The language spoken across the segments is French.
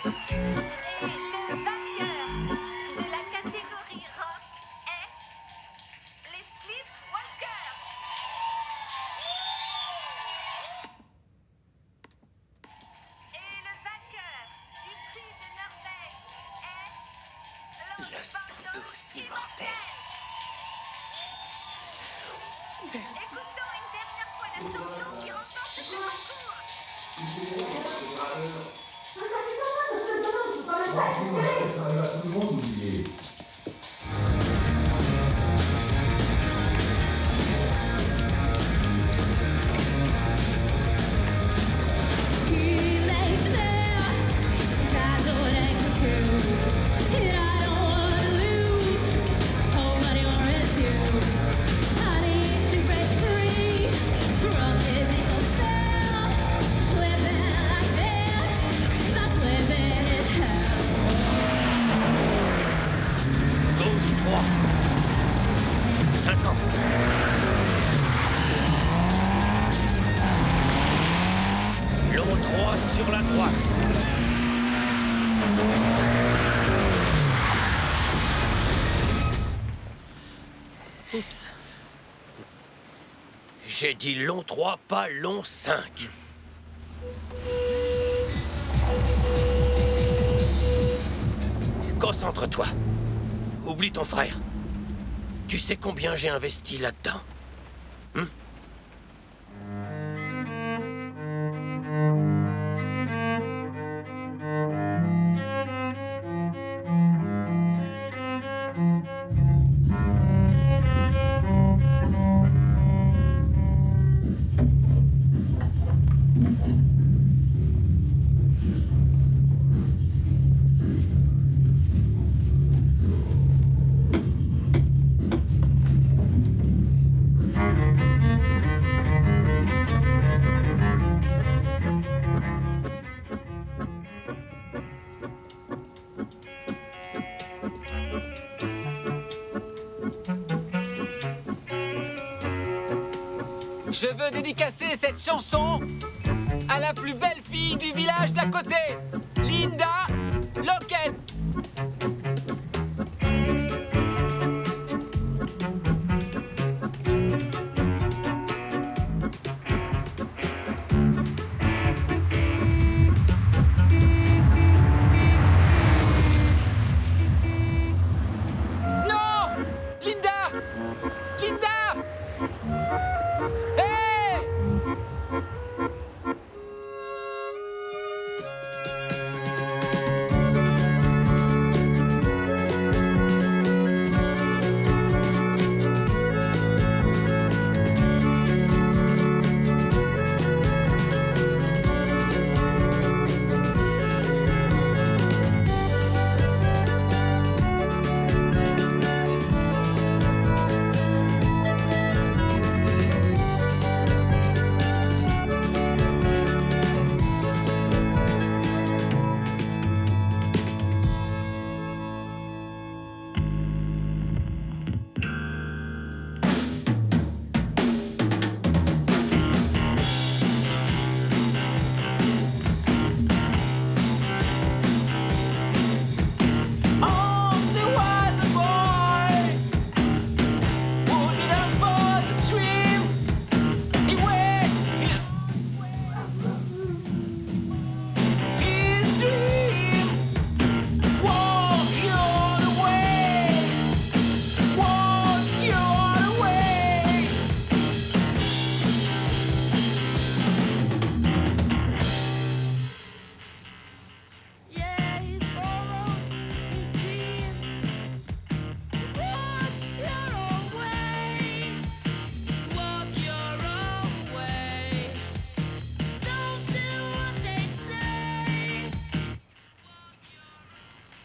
Et le vainqueur de la catégorie rock est les Sleepwalkers. Et le vainqueur du prix de Norvège est Los Bandos immortels. Merci. Écoutons une dernière fois la chanson qui remporte ce concours. He lays there, dazzled and confused, and I don't wanna lose hope anyone refused. I need to break free from his evil spell. Living like this, not living in hell. Gauche 3. 50. Long 3 sur la droite. Oups. J'ai dit long 3, pas long 5. Concentre-toi. Oublie ton frère. Tu sais combien j'ai investi là-dedans? Je veux dédicacer cette chanson à la plus belle fille du village d'à côté, Linda Loken. Non! Linda! Linda! Hey!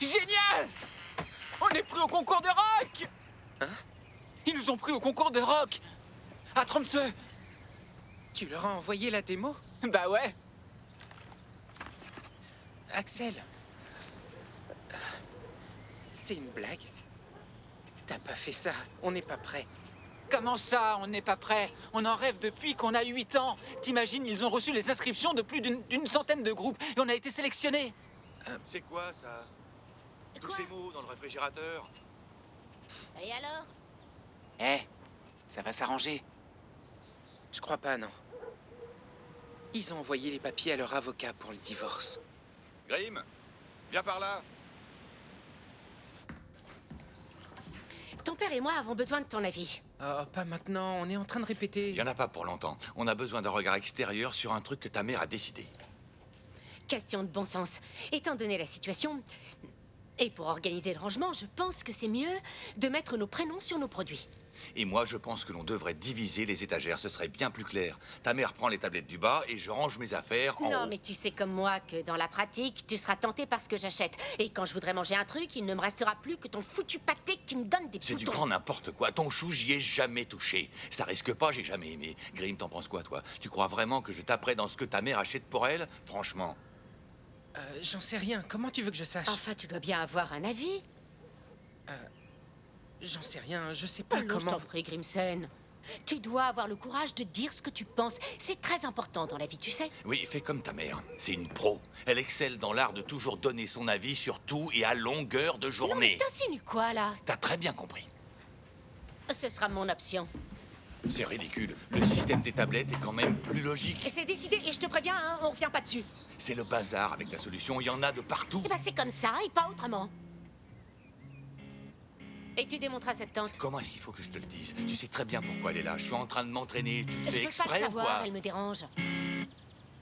Génial! On est pris au concours de rock! Hein? Ils nous ont pris au concours de rock! À Tromsø! Tu leur as envoyé la démo? Bah ouais! Axel, c'est une blague? T'as pas fait ça, on n'est pas prêt. Comment ça, on n'est pas prêt? On en rêve depuis qu'on a 8 ans. T'imagines, ils ont reçu les inscriptions de plus d'une centaine de groupes et on a été sélectionnés. C'est quoi ça? Tous Quoi? ces mots dans le réfrigérateur? Et alors? Eh, ça va s'arranger. Je crois pas, non. Ils ont envoyé les papiers à leur avocat pour le divorce. Grim, viens par là. Ton père et moi avons besoin de ton avis. Oh, pas maintenant, on est en train de répéter. Il y en a pas pour longtemps. On a besoin d'un regard extérieur sur un truc que ta mère a décidé. Question de bon sens. Étant donné la situation, et pour organiser le rangement, je pense que c'est mieux de mettre nos prénoms sur nos produits. Et moi, je pense que l'on devrait diviser les étagères. Ce serait bien plus clair. Ta mère prend les tablettes du bas et je range mes affaires en Non, haut. mais tu sais comme moi que dans la pratique, tu seras tenté par ce que j'achète. Et quand je voudrais manger un truc, il ne me restera plus que ton foutu pâté qui me donne des C'est du boutons. grand n'importe quoi. Ton chou, j'y ai jamais touché. Ça risque pas, j'ai jamais aimé. Grim, t'en penses quoi, toi? Tu crois vraiment que je taperai dans ce que ta mère achète pour elle? Franchement. J'en sais rien, comment tu veux que je sache? Enfin, tu dois bien avoir un avis. J'en sais rien, je sais pas Oh non, je comment... t'en prie, Grimson. Tu dois avoir le courage de dire ce que tu penses. C'est très important dans la vie, tu sais. Oui, fais comme ta mère. C'est une pro. Elle excelle dans l'art de toujours donner son avis sur tout et à longueur de Non, mais journée. t'insinues quoi, là? T'as très bien compris. Ce sera mon option. C'est ridicule. Le système des tablettes est quand même plus Et logique. c'est décidé, et je te préviens, hein, on revient pas dessus. C'est le bazar avec la solution. Il y en a de partout. Eh ben, c'est comme ça, et pas autrement. Et tu démontras cette tante. Comment est-ce qu'il faut que je te le dise? Tu sais très bien pourquoi elle est là. Je suis en train de m'entraîner. Tu Je fais veux pas le exprès ou savoir, quoi? elle me dérange.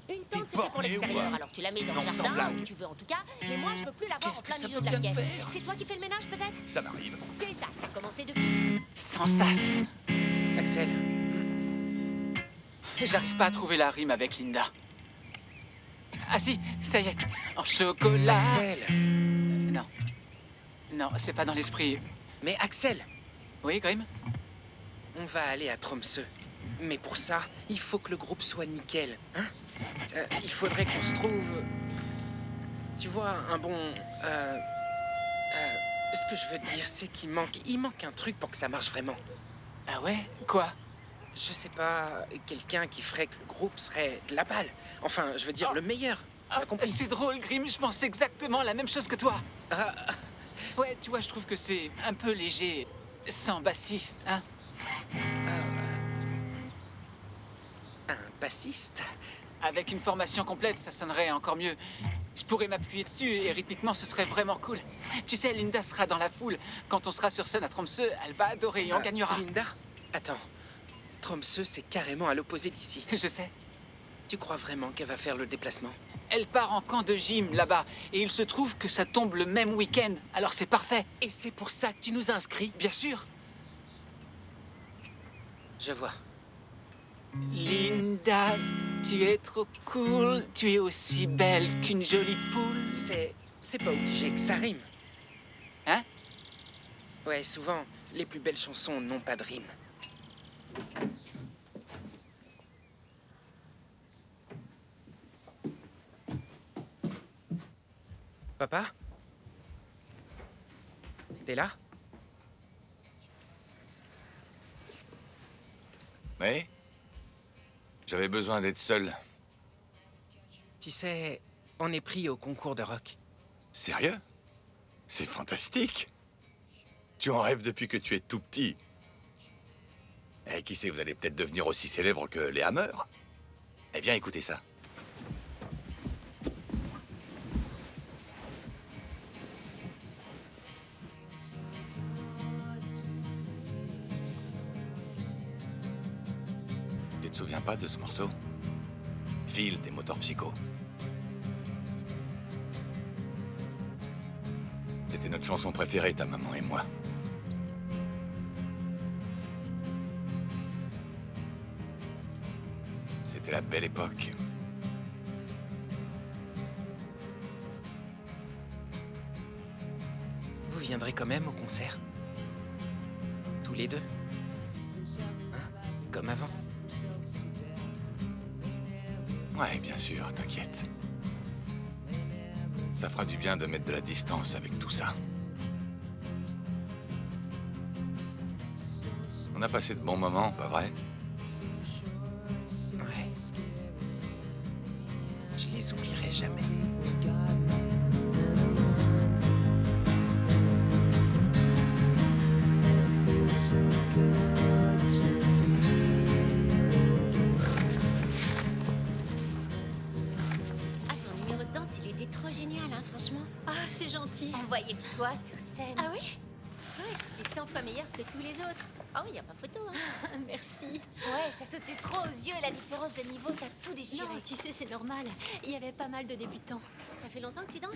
Une T'es tente, c'est fait pour borné ou l'extérieur, quoi? alors tu la mets dans Non, le sans jardin, blague. où tu veux en tout cas, mais moi je veux plus la voir Qu'est-ce en que plein ça milieu peut de la bien pièce. faire? C'est toi qui fais le ménage peut-être? Ça m'arrive. C'est ça, t'as commencé depuis. Sans sas. Axel, J'arrive pas à trouver la rime avec Linda. Ah si, ça y est. En chocolat. Axel. Non. Non, c'est pas dans l'esprit. Mais Axel, Oui, Grim? on va aller à Tromsø. Mais pour ça, il faut que le groupe soit nickel, hein? Il faudrait qu'on se trouve... Tu vois, un bon... ce que je veux dire, c'est qu'il manque un truc pour que ça marche vraiment. Ah ouais? Quoi? Je sais pas, quelqu'un qui ferait que le groupe serait de la balle. Enfin, je veux dire, le meilleur. Ah, T'as compris? c'est drôle, Grim, je pense exactement la même chose que toi. Ah, Ouais, tu vois, je trouve que c'est un peu léger, sans bassiste, hein? un bassiste? Avec une formation complète, ça sonnerait encore mieux. Je pourrais m'appuyer dessus et rythmiquement, ce serait vraiment cool. Tu sais, Linda sera dans la foule. Quand on sera sur scène à Tromsø, elle va adorer et on gagnera. Linda? Attends. Tromsø, c'est carrément à l'opposé d'ici. Je sais. Tu crois vraiment qu'elle va faire le déplacement? Elle part en camp de gym là-bas. Et il se trouve que ça tombe le même week-end. Alors c'est parfait. Et c'est pour ça que tu nous as inscrits? Bien sûr. Je vois. Linda, tu es trop cool. Tu es aussi belle qu'une jolie poule. C'est pas obligé que ça rime. Hein? Ouais, souvent, les plus belles chansons n'ont pas de rime. Papa? T'es là? Oui? J'avais besoin d'être seul. Tu sais, on est pris au concours de rock. Sérieux? C'est fantastique. Tu en rêves depuis que tu es tout petit. Et qui sait, vous allez peut-être devenir aussi célèbre que les Hammers. Eh bien, écoutez ça. Tu te souviens pas de ce morceau? Phil des Moteurs Psycho. C'était notre chanson préférée, ta maman et moi. C'était la belle époque. Vous viendrez quand même au concert? Tous les deux? Hein? Comme avant? Ouais, bien sûr, t'inquiète. Ça fera du bien de mettre de la distance avec tout ça. On a passé de bons moments, pas vrai? Ouais. Je les oublierai jamais. génial, hein, franchement. Ah, c'est gentil. Envoyer toi sur scène. Ah oui? Ouais, tu es 100 fois meilleur que tous les autres. Oh, il n'y a pas photo, hein. Merci. Ouais, ça sautait trop aux yeux, la différence de niveau, t'as tout déchiré. Non, tu sais, c'est normal. Il y avait pas mal de débutants. Ça fait longtemps que tu danses?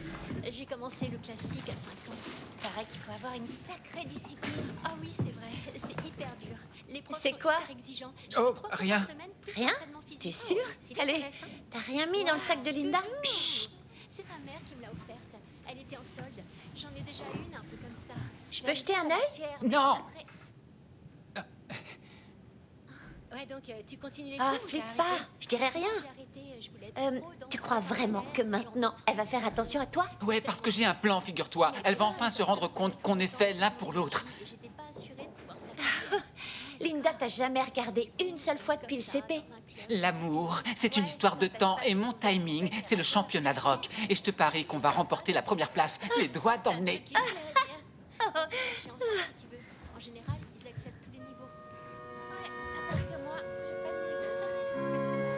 J'ai commencé le classique à 5 ans. Paraît qu'il faut avoir une sacrée discipline. Ah oui, c'est vrai. C'est hyper dur. Les profs C'est sont quoi? hyper exigeants. Oh, 3 fois rien. par semaine, plus Rien? l'entraînement physique. T'es sûre? Stylé, Allez, reste, hein. t'as rien mis dans le sac de Linda? Chut. C'est ma mère qui me l'a offerte. Elle était en solde. J'en ai déjà une un peu comme ça. Je peux jeter un œil? Non. Après- Ouais, donc tu continues les Ah, cours ou flippe t'as pas, arrêté? je dirais rien. J'ai arrêté, je voulais être trop Tu danseuse crois vraiment que ce genre de maintenant, truc. elle va faire attention à toi? Ouais, parce que j'ai un plan, figure-toi. Elle va enfin se rendre compte qu'on est fait l'un pour l'autre. J'étais pas assurée de pouvoir faire Linda t'a jamais regardé une seule fois depuis le CP. L'amour, c'est une histoire de temps et mon timing, c'est le championnat de rock. Et je te parie qu'on va remporter la première place, les doigts dans le nez. J'ai enceinte si tu veux. En général, ils acceptent tous les niveaux. Ouais, à part que moi, j'ai pas de niveau.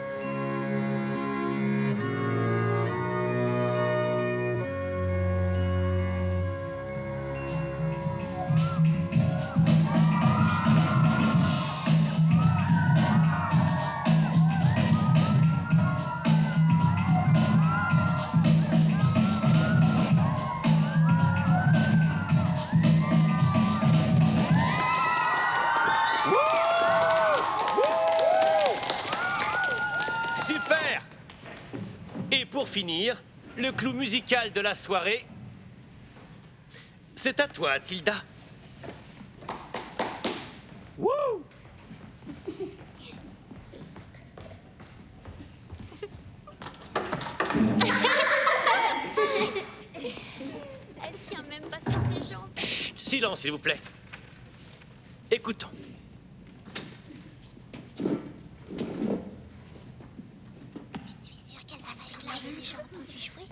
Super! Et pour finir, le clou musical de la soirée. C'est à toi, Tilda. Wouh! Elle tient même pas sur ses jambes. Chut, silence, s'il vous plaît. Écoutons. Je suis sûre qu'elle va s'en là. J'ai déjà entendu jouer.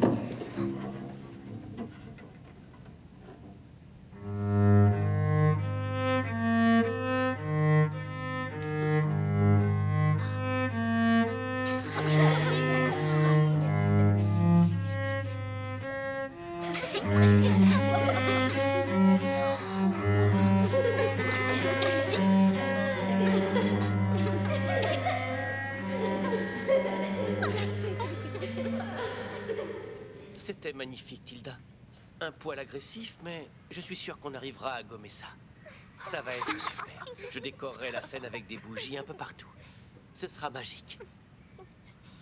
C'était magnifique, Tilda. Un poil agressif, mais je suis sûr qu'on arrivera à gommer ça. Ça va être super. Je décorerai la scène avec des bougies un peu partout. Ce sera magique.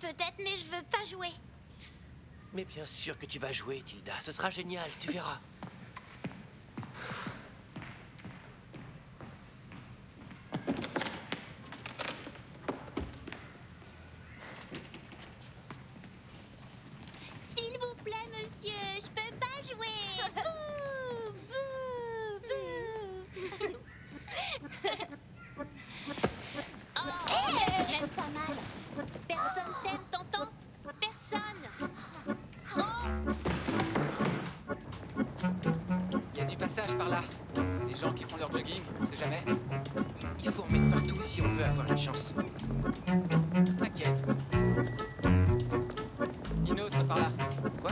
Peut-être, mais je veux pas jouer. Mais bien sûr que tu vas jouer, Tilda. Ce sera génial, tu verras. S'il vous plaît, monsieur, je peux pas jouer. Bouh, bouh, bouh. Même pas mal. Personne t'aime, t'entends? Personne. Il y a du passage par là. Des gens qui font leur jogging, on sait jamais. Il faut en mettre partout si on veut avoir une chance. T'inquiète. Une autre par là. Quoi?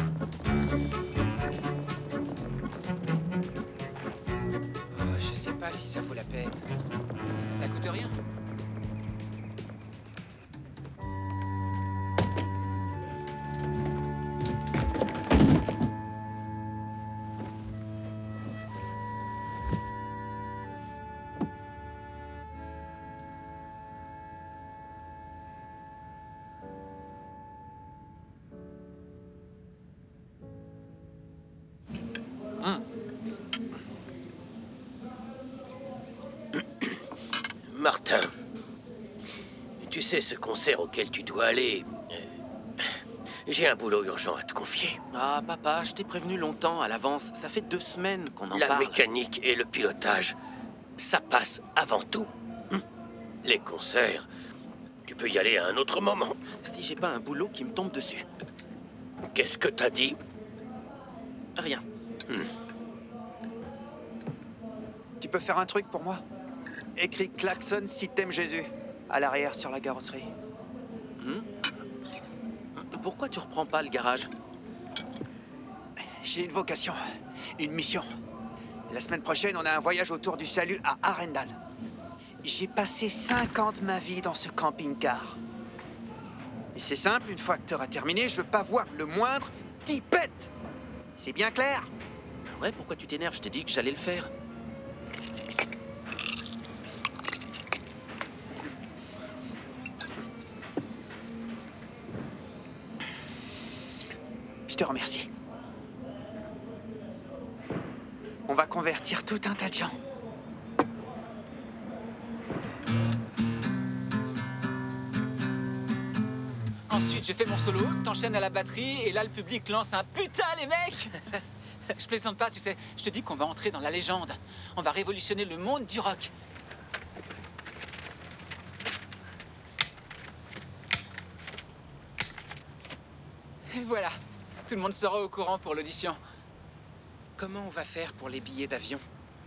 Oh, je sais pas si ça vaut la peine. Ça coûte rien. Martin, tu sais ce concert auquel tu dois aller. J'ai un boulot urgent à te confier. Ah, papa, je t'ai prévenu longtemps à l'avance. Ça fait 2 semaines qu'on en La parle. mécanique et le pilotage, ça passe avant tout. Les concerts, tu peux y aller à un autre moment. Si j'ai pas un boulot qui me tombe dessus. Qu'est-ce que t'as dit? Rien. Tu peux faire un truc pour moi? Écris klaxon si t'aimes Jésus à l'arrière sur la carrosserie. Pourquoi tu reprends pas le garage? J'ai une vocation, une mission. La semaine prochaine, on a un voyage autour du salut à Arendal. J'ai passé 5 ans de ma vie dans ce camping-car. Et c'est simple, une fois que tu auras terminé, je veux pas voir le moindre tipette. C'est bien clair? Ouais, pourquoi tu t'énerves? Je t'ai dit que j'allais le faire. Je te remercie. On va convertir tout un tas de gens. Ensuite, je fais mon solo, t'enchaînes à la batterie, et là, le public lance un putain, les mecs. Je plaisante pas, tu sais. Je te dis qu'on va entrer dans la légende. On va révolutionner le monde du rock. Et voilà. Tout le monde sera au courant pour l'audition. Comment on va faire pour les billets d'avion?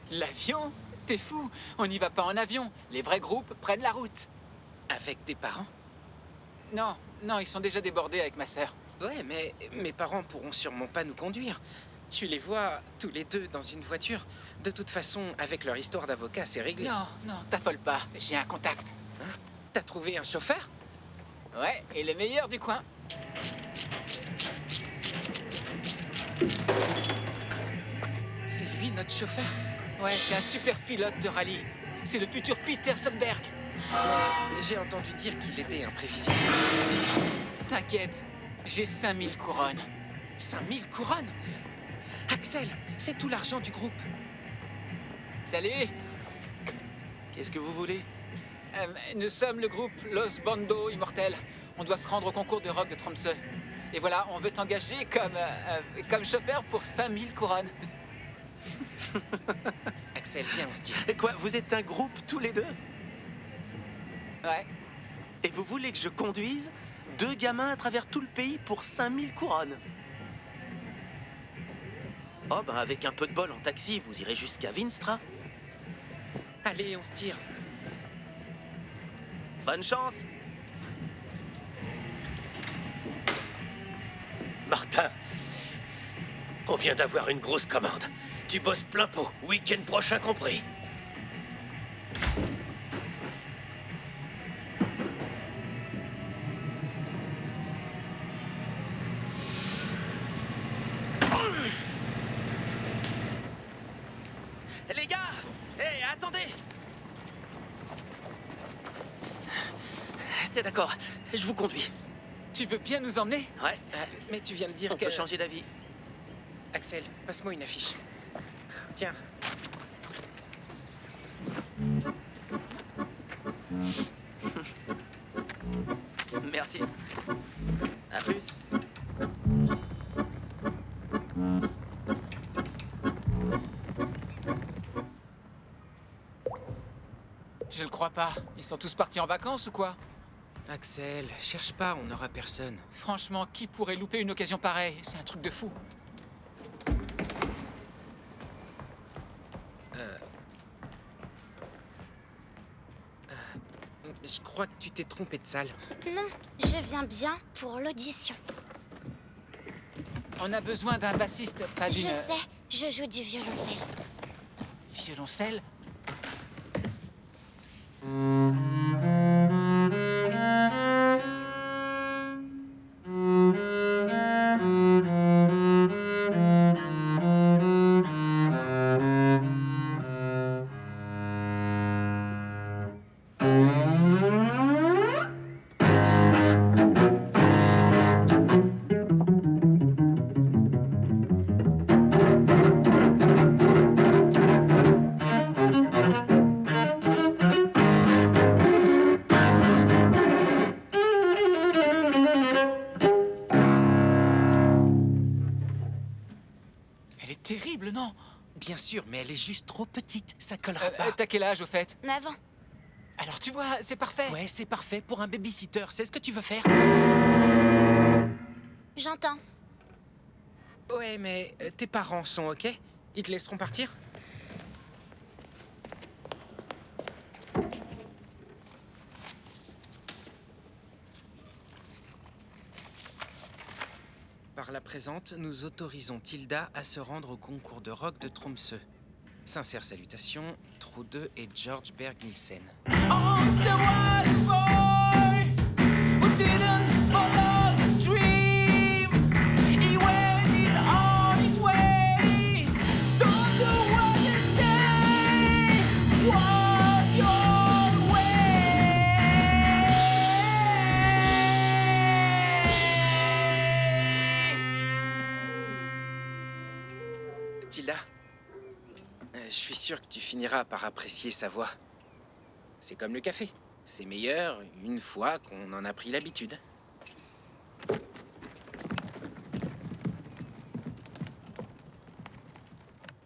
L'avion? T'es fou? On n'y va pas en avion. Les vrais groupes prennent la route. Avec tes parents? Non, non, ils sont déjà débordés avec ma sœur. Ouais, mais mes parents pourront sûrement pas nous conduire. Tu les vois tous les deux dans une voiture. De toute façon, avec leur histoire d'avocat, c'est réglé. Non, non, t'affole pas. J'ai un contact. Hein? T'as trouvé un chauffeur? Ouais, et le meilleur du coin. C'est lui, notre chauffeur? Ouais, c'est un super pilote de rallye. C'est le futur Peter Solberg. Mais j'ai entendu dire qu'il était imprévisible. T'inquiète, j'ai 5000 couronnes. 5000 couronnes? Axel, c'est tout l'argent du groupe. Salut. Qu'est-ce que vous voulez? Nous sommes le groupe Los Bando Immortel. On doit se rendre au concours de rock de Tromsø. Et voilà, on veut t'engager comme chauffeur pour 5000 couronnes. Axel, viens, on se dit. Et quoi, vous êtes un groupe tous les deux? Ouais. Et vous voulez que je conduise 2 gamins à travers tout le pays pour 5000 couronnes? Oh, ben avec un peu de bol en taxi, vous irez jusqu'à Vinstra. Allez, on se tire. Bonne chance! Martin, on vient d'avoir une grosse commande. Tu bosses plein pot, week-end prochain compris. Les gars! Hé, attendez! C'est d'accord, je vous conduis. Tu veux bien nous emmener? Ouais, Mais tu viens de dire on que... peut changer d'avis. Axel, passe-moi une affiche. Tiens. Merci. À plus. Je le crois pas. Ils sont tous partis en vacances ou quoi? Axel, cherche pas, on n'aura personne. Franchement, qui pourrait louper une occasion pareille? C'est un truc de fou. Je crois que tu t'es trompé de salle. Non, je viens bien pour l'audition. On a besoin d'un bassiste, pas Je d'une... sais, je joue du violoncelle. Violoncelle? Elle est terrible, non? Bien sûr, mais elle est juste trop petite. Ça collera pas. T'as quel âge, au fait? 9 ans. Alors tu vois, c'est parfait. Ouais, c'est parfait pour un babysitter. C'est ce que tu veux faire? J'entends. Ouais, mais tes parents sont OK? Ils te laisseront partir? Par la présente, nous autorisons Tilda à se rendre au concours de rock de Tromsø. Sincères salutations, Trude et George Berg Nielsen. Tilda, je suis sûr que tu finiras par apprécier sa voix. C'est comme le café. C'est meilleur une fois qu'on en a pris l'habitude.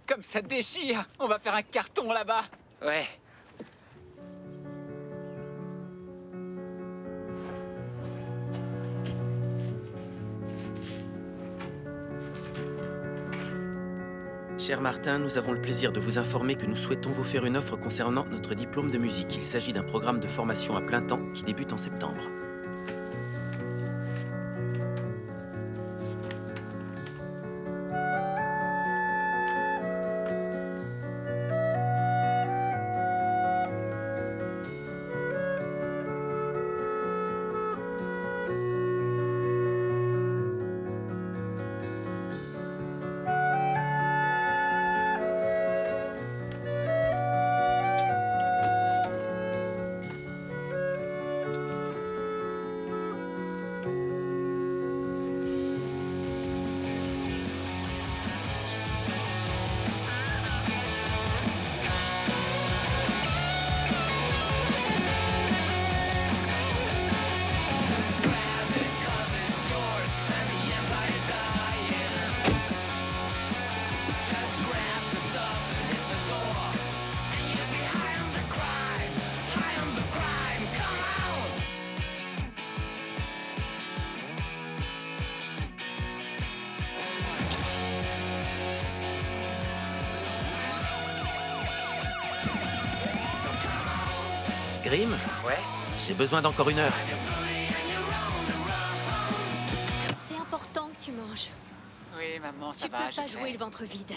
Comme ça déchire! On va faire un carton là-bas! Ouais. Cher Martin, nous avons le plaisir de vous informer que nous souhaitons vous faire une offre concernant notre diplôme de musique. Il s'agit d'un programme de formation à plein temps qui débute en septembre. Grim? Ouais. J'ai besoin d'encore 1 heure. C'est important que tu manges. Oui, maman, ça Tu va, peux je pas sais. jouer le ventre vide.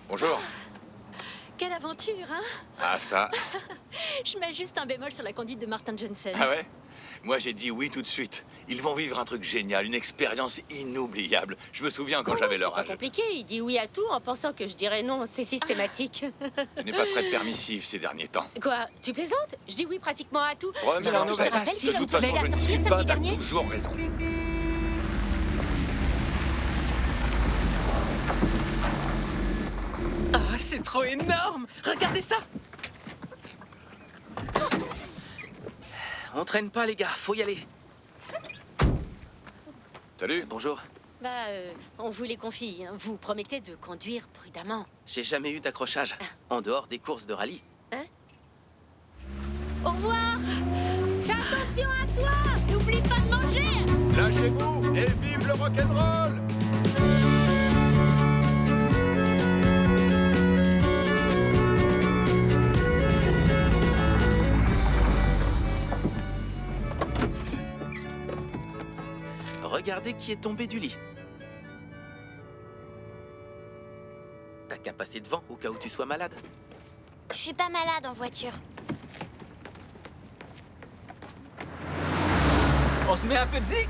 Bonjour. Quelle aventure, hein? Ah, ça. Je mets juste un bémol sur la conduite de Martin Jensen. Ah ouais? Moi, j'ai dit oui tout de suite. Ils vont vivre un truc génial, une expérience inoubliable. Je me souviens quand j'avais leur C'est âge. pas compliqué, il dit oui à tout en pensant que je dirais non, c'est systématique. Tu n'es pas très permissif ces derniers temps. Quoi, tu plaisantes? Je dis oui pratiquement à tout. Remets la Je te nouvelle. rappelle De qu'il a toute façon, autorisé je à ne sortir suis pas, samedi t'as dernier. toujours raison. Ah, c'est trop énorme! Regardez ça! On traîne pas, les gars, faut y aller. Salut. Bonjour. Bah, on vous les confie. Hein. Vous promettez de conduire prudemment. J'ai jamais eu d'accrochage, en dehors des courses de rallye. Au revoir. Fais attention à toi. N'oublie pas de manger. Lâchez-vous et vive le rock'n'roll! Regardez qui est tombé du lit. T'as qu'à passer devant au cas où tu sois malade. Je suis pas malade en voiture. On se met un peu de zik?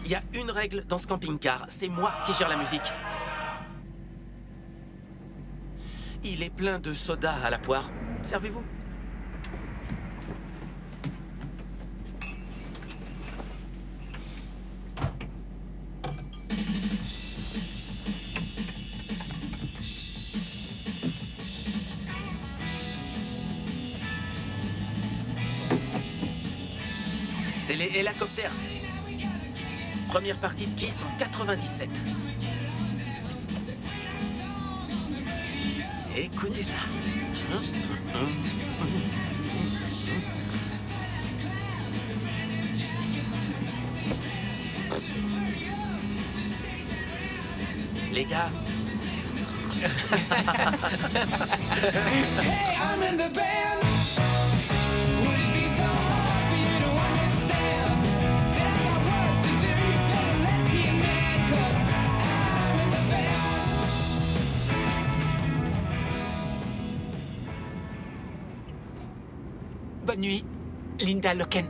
Il y a une règle dans ce camping-car, c'est moi qui gère la musique. Il est plein de soda à la poire. Servez-vous. C'est les Helicopters. Première partie de Kiss en 97. Écoutez ça. Les gars. Hey, I'm in the band. Would it be so hard for you nuit, Linda Loken.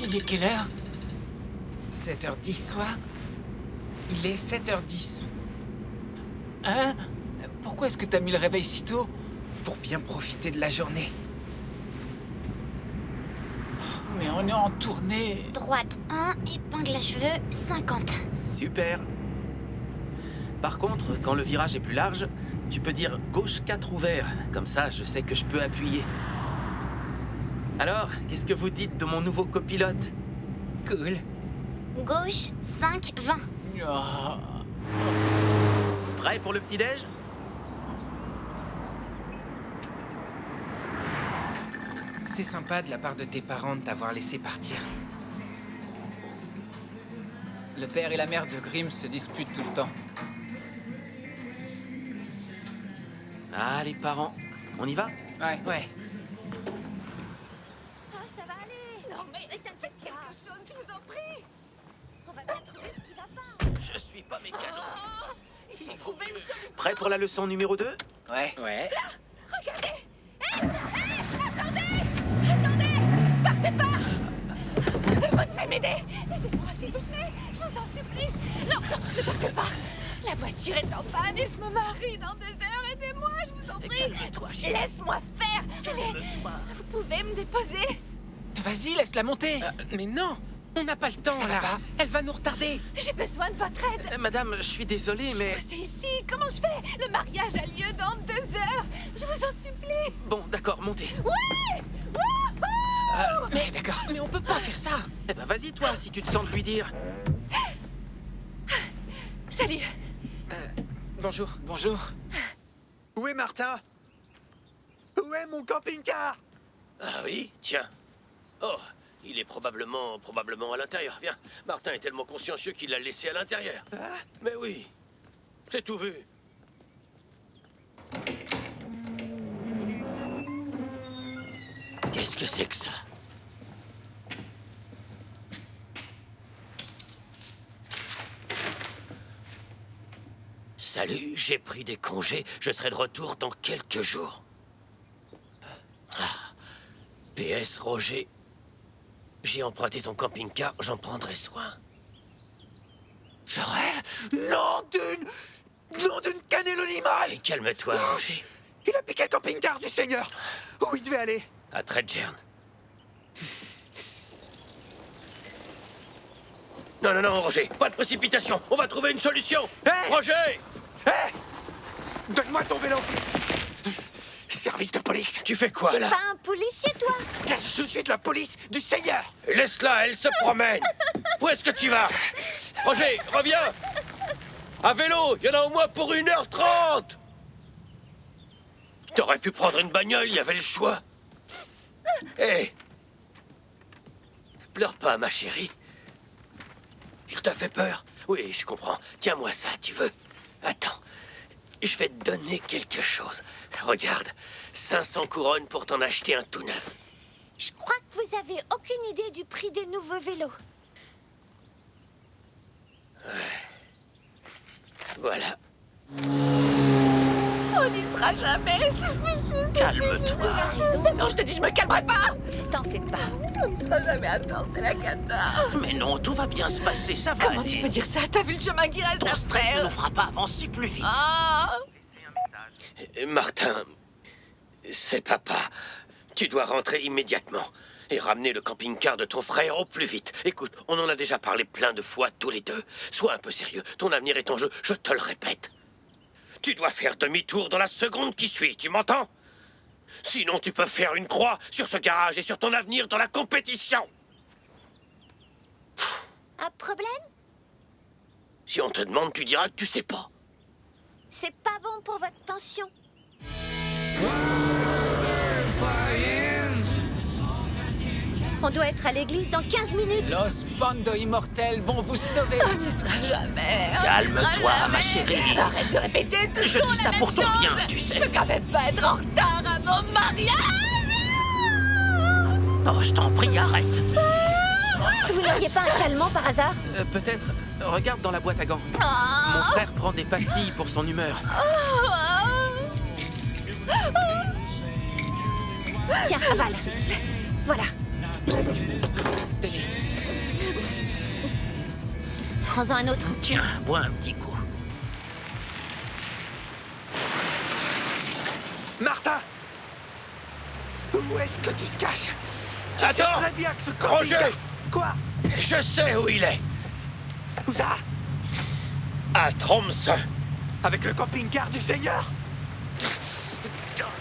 Il est quelle heure? 7h10. Quoi? Il est 7h10. Hein? Pourquoi est-ce que t'as mis le réveil si tôt? Pour bien profiter de la journée. Mais on est en tournée. Droite 1, épingle à cheveux 50. Super. Par contre, quand le virage est plus large, tu peux dire gauche 4 ouvert. Comme ça, je sais que je peux appuyer. Alors, qu'est-ce que vous dites de mon nouveau copilote? Cool. Gauche 5, 20. Oh. Prêt pour le petit-déj? C'est sympa de la part de tes parents de t'avoir laissé partir. Le père et la mère de Grimm se disputent tout le temps. Ah, les parents. On y va? Ouais. Ouais. Oh, ça va aller. Non, mais faites quelque chose, je vous en prie. On va bien trouver ce qui va pas. Je suis pas mécano. Il vaut mieux. Prêt pour la leçon numéro 2? Ouais. Ouais. Regardez. Attendez. Partez pas. Votre femme m'aider. Aidez-moi, s'il vous plaît. Je vous en supplie. Non, ne partez pas. La voiture est en panne et je me marie dans 2 heures. Aidez-moi, je vous en prie. Calme-toi, chérie. Laisse-moi faire. Allez, vous pouvez me déposer? Vas-y, laisse-la monter. Mais non, on n'a pas le temps, Ça va là. pas. Elle va nous retarder. J'ai besoin de votre aide. Madame, je suis désolé, mais... C'est ici. Comment je fais? Le mariage a lieu dans 2 heures. Je vous en supplie. Bon, d'accord, montez. Ouais. Wouhou! Mais d'accord. Mais on peut pas faire ça. Eh ben, vas-y, toi, si tu te sens de lui dire. Salut. Bonjour. Bonjour. Où est Martin? Où est mon camping-car? Ah oui, tiens. Oh, il est probablement à l'intérieur. Viens, Martin est tellement consciencieux qu'il l'a laissé à l'intérieur. Mais oui, c'est tout vu. Qu'est-ce que c'est que ça? Salut, j'ai pris des congés. Je serai de retour dans quelques jours. Ah. PS, Roger. J'ai emprunté ton camping-car, j'en prendrai soin. Je rêve? Nom d'une cannellonimale! Et calme-toi, Roger. Il a piqué le camping-car du Seigneur! Où il devait aller? À Tredjern. Non, non, non, Roger, pas de précipitation. On va trouver une solution. Hey! Roger! Hé! Donne-moi ton vélo! Service de police! Tu fais quoi, là? Pas un policier, toi? Je suis de la police du Seigneur! Laisse-la, elle se promène. Où est-ce que tu vas? Roger, reviens. À vélo, il y en a au moins pour 1h30. T'aurais pu prendre une bagnole, il y avait le choix. Hé! Pleure pas, ma chérie. Il t'a fait peur? Oui, je comprends. Tiens-moi ça, tu veux? Attends, je vais te donner quelque chose. Regarde, 500 couronnes pour t'en acheter un tout neuf. Je crois que vous avez aucune idée du prix des nouveaux vélos. Voilà. On n'y sera jamais, c'est fouchu. Calme-toi. Non, je te dis, je me calmerai pas. T'en fais pas. On n'y sera jamais à temps, c'est la cata. Mais non, tout va bien se passer, ça va Comment aller. tu peux dire ça? T'as vu le chemin qui reste Ton stress ne après? nous fera pas avancer plus vite. Ah! Martin, c'est papa. Tu dois rentrer immédiatement et ramener le camping-car de ton frère au plus vite. Écoute, on en a déjà parlé plein de fois tous les deux. Sois un peu sérieux, ton avenir est en jeu, je te le répète. Tu dois faire demi-tour dans la seconde qui suit, tu m'entends? Sinon, tu peux faire une croix sur ce garage et sur ton avenir dans la compétition. Un problème? Si on te demande, tu diras que tu sais pas. C'est pas bon pour votre tension. On doit être à l'église dans 15 minutes. Los Bando Immortels vont vous sauver. On n'y sera jamais. Calme-toi, ma chérie. Arrête de répéter toujours Je dis ça la même pour ton chose. bien, tu sais. Je peux quand même pas être en retard à mon mariage. Oh, je t'en prie, arrête. Vous n'auriez pas un calmant par hasard? Peut-être. Regarde dans la boîte à gants. Oh. Mon frère prend des pastilles pour son humeur. Tiens, avale, s'il te plaît. Voilà. Prends-en un autre. Tiens, bois un petit coup. Martha! Où est-ce que tu te caches? Tu sais Attends! très bien que ce Roger! camping-car- Quoi? Je sais où il est. Où ça? À Tromsø. Avec le camping-car du Seigneur?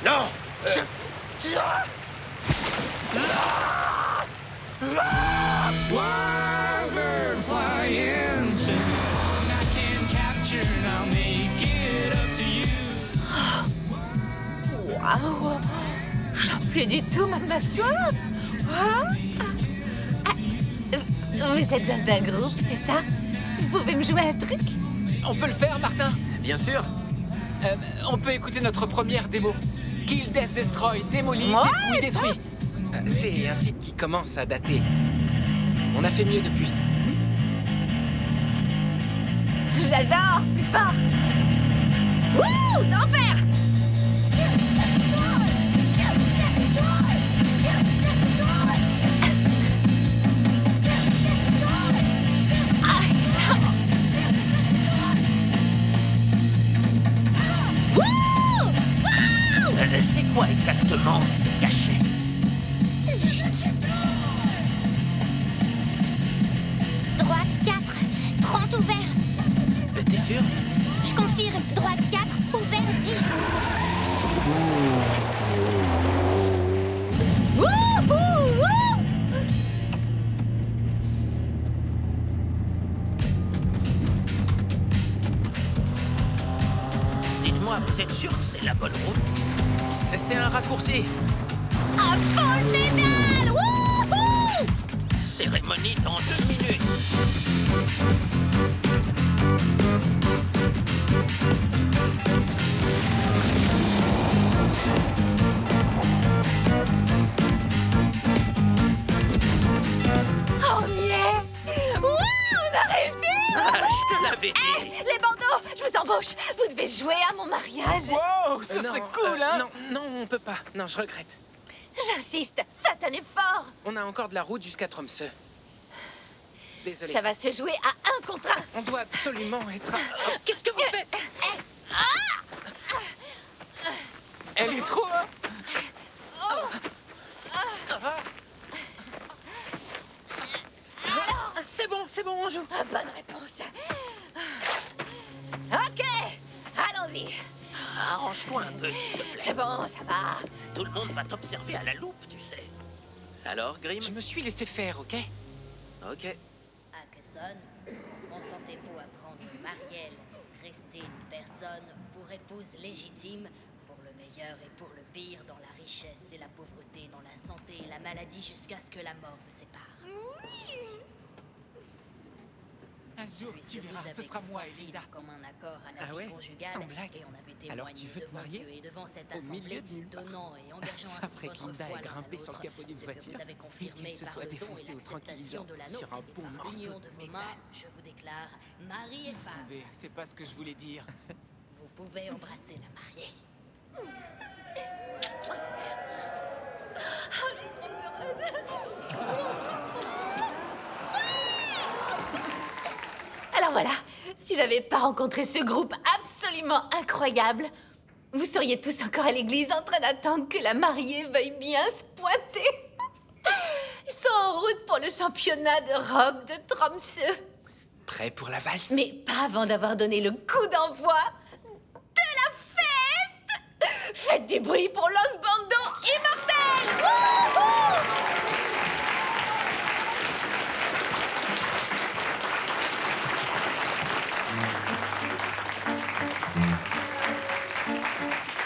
Non! Waouh! J'en plus du tout ma mâchoire. Vous êtes dans un groupe, c'est ça? Vous pouvez me jouer un truc? On peut le faire, Martin? Bien sûr. On peut écouter notre première démo. Kill, Death, Destroy, démoli, Ouais, dépouille, détruit. C'est un titre qui commence à dater. On a fait mieux depuis. J'adore! Plus fort! Wouh! D'enfer! C'est quoi exactement ce cachet? Zut. Droite 4, 30 ouvert. T'es sûr? Je confirme, droite 4, ouvert 10. Dites-moi, vous êtes sûr que c'est la bonne route? C'est un raccourci. À fond le pédale! Wouhou! Cérémonie dans 2 minutes. On y est! Wouh! On a réussi! Ah, je te l'avais dit. Les bandeaux! Je vous embauche! Vous devez jouer à mon mariage! Wow, ce serait cool, hein? Non, non, on peut pas. Non, je regrette. J'insiste! Faites un effort! On a encore de la route jusqu'à Tromsø. Désolé. Ça va se jouer à 1 contre 1! On doit absolument être... Qu'est-ce que vous faites? Elle est trop, hein? C'est bon, on joue. Bonne réponse! Ok! Allons-y! Arrange-toi un peu, s'il te plaît. C'est bon, ça va! Tout le monde va t'observer à la loupe, tu sais. Alors, Grim? Je me suis laissé faire, ok? Ok. Hackeson, consentez-vous à prendre Marielle, rester une personne pour épouse légitime, pour le meilleur et pour le pire, dans la richesse et la pauvreté, dans la santé et la maladie, jusqu'à ce que la mort vous sépare. Un jour, tu Puisque verras, vous ce avez sera moi et consenti Linda. comme un accord à la Ah vie ouais, conjugale, sans blague. et on avait témoigné Alors tu veux te devant marier Dieu et devant cette au milieu assemblée, de nulle part. donnant et engageant ainsi Après que votre Linda foi ait l'un à grimpé sur le l'autre, capot d'une ce que voiture vous avez et confirmé qu'il se par soit le don et défoncé au l'acceptation tranquillisant de la sur nôtre, un et bon par morceau l'union de de vos métal. mains, je vous déclare mari et femme. Mais c'est pas ce que je voulais dire. Vous pouvez embrasser la mariée. Alors voilà, si j'avais pas rencontré ce groupe absolument incroyable, vous seriez tous encore à l'église en train d'attendre que la mariée veuille bien se pointer. Ils sont en route pour le championnat de rock de Tromsø. Prêt pour la valse? Mais pas avant d'avoir donné le coup d'envoi de la fête. Faites du bruit pour Los Bando Immortels. Wouhou!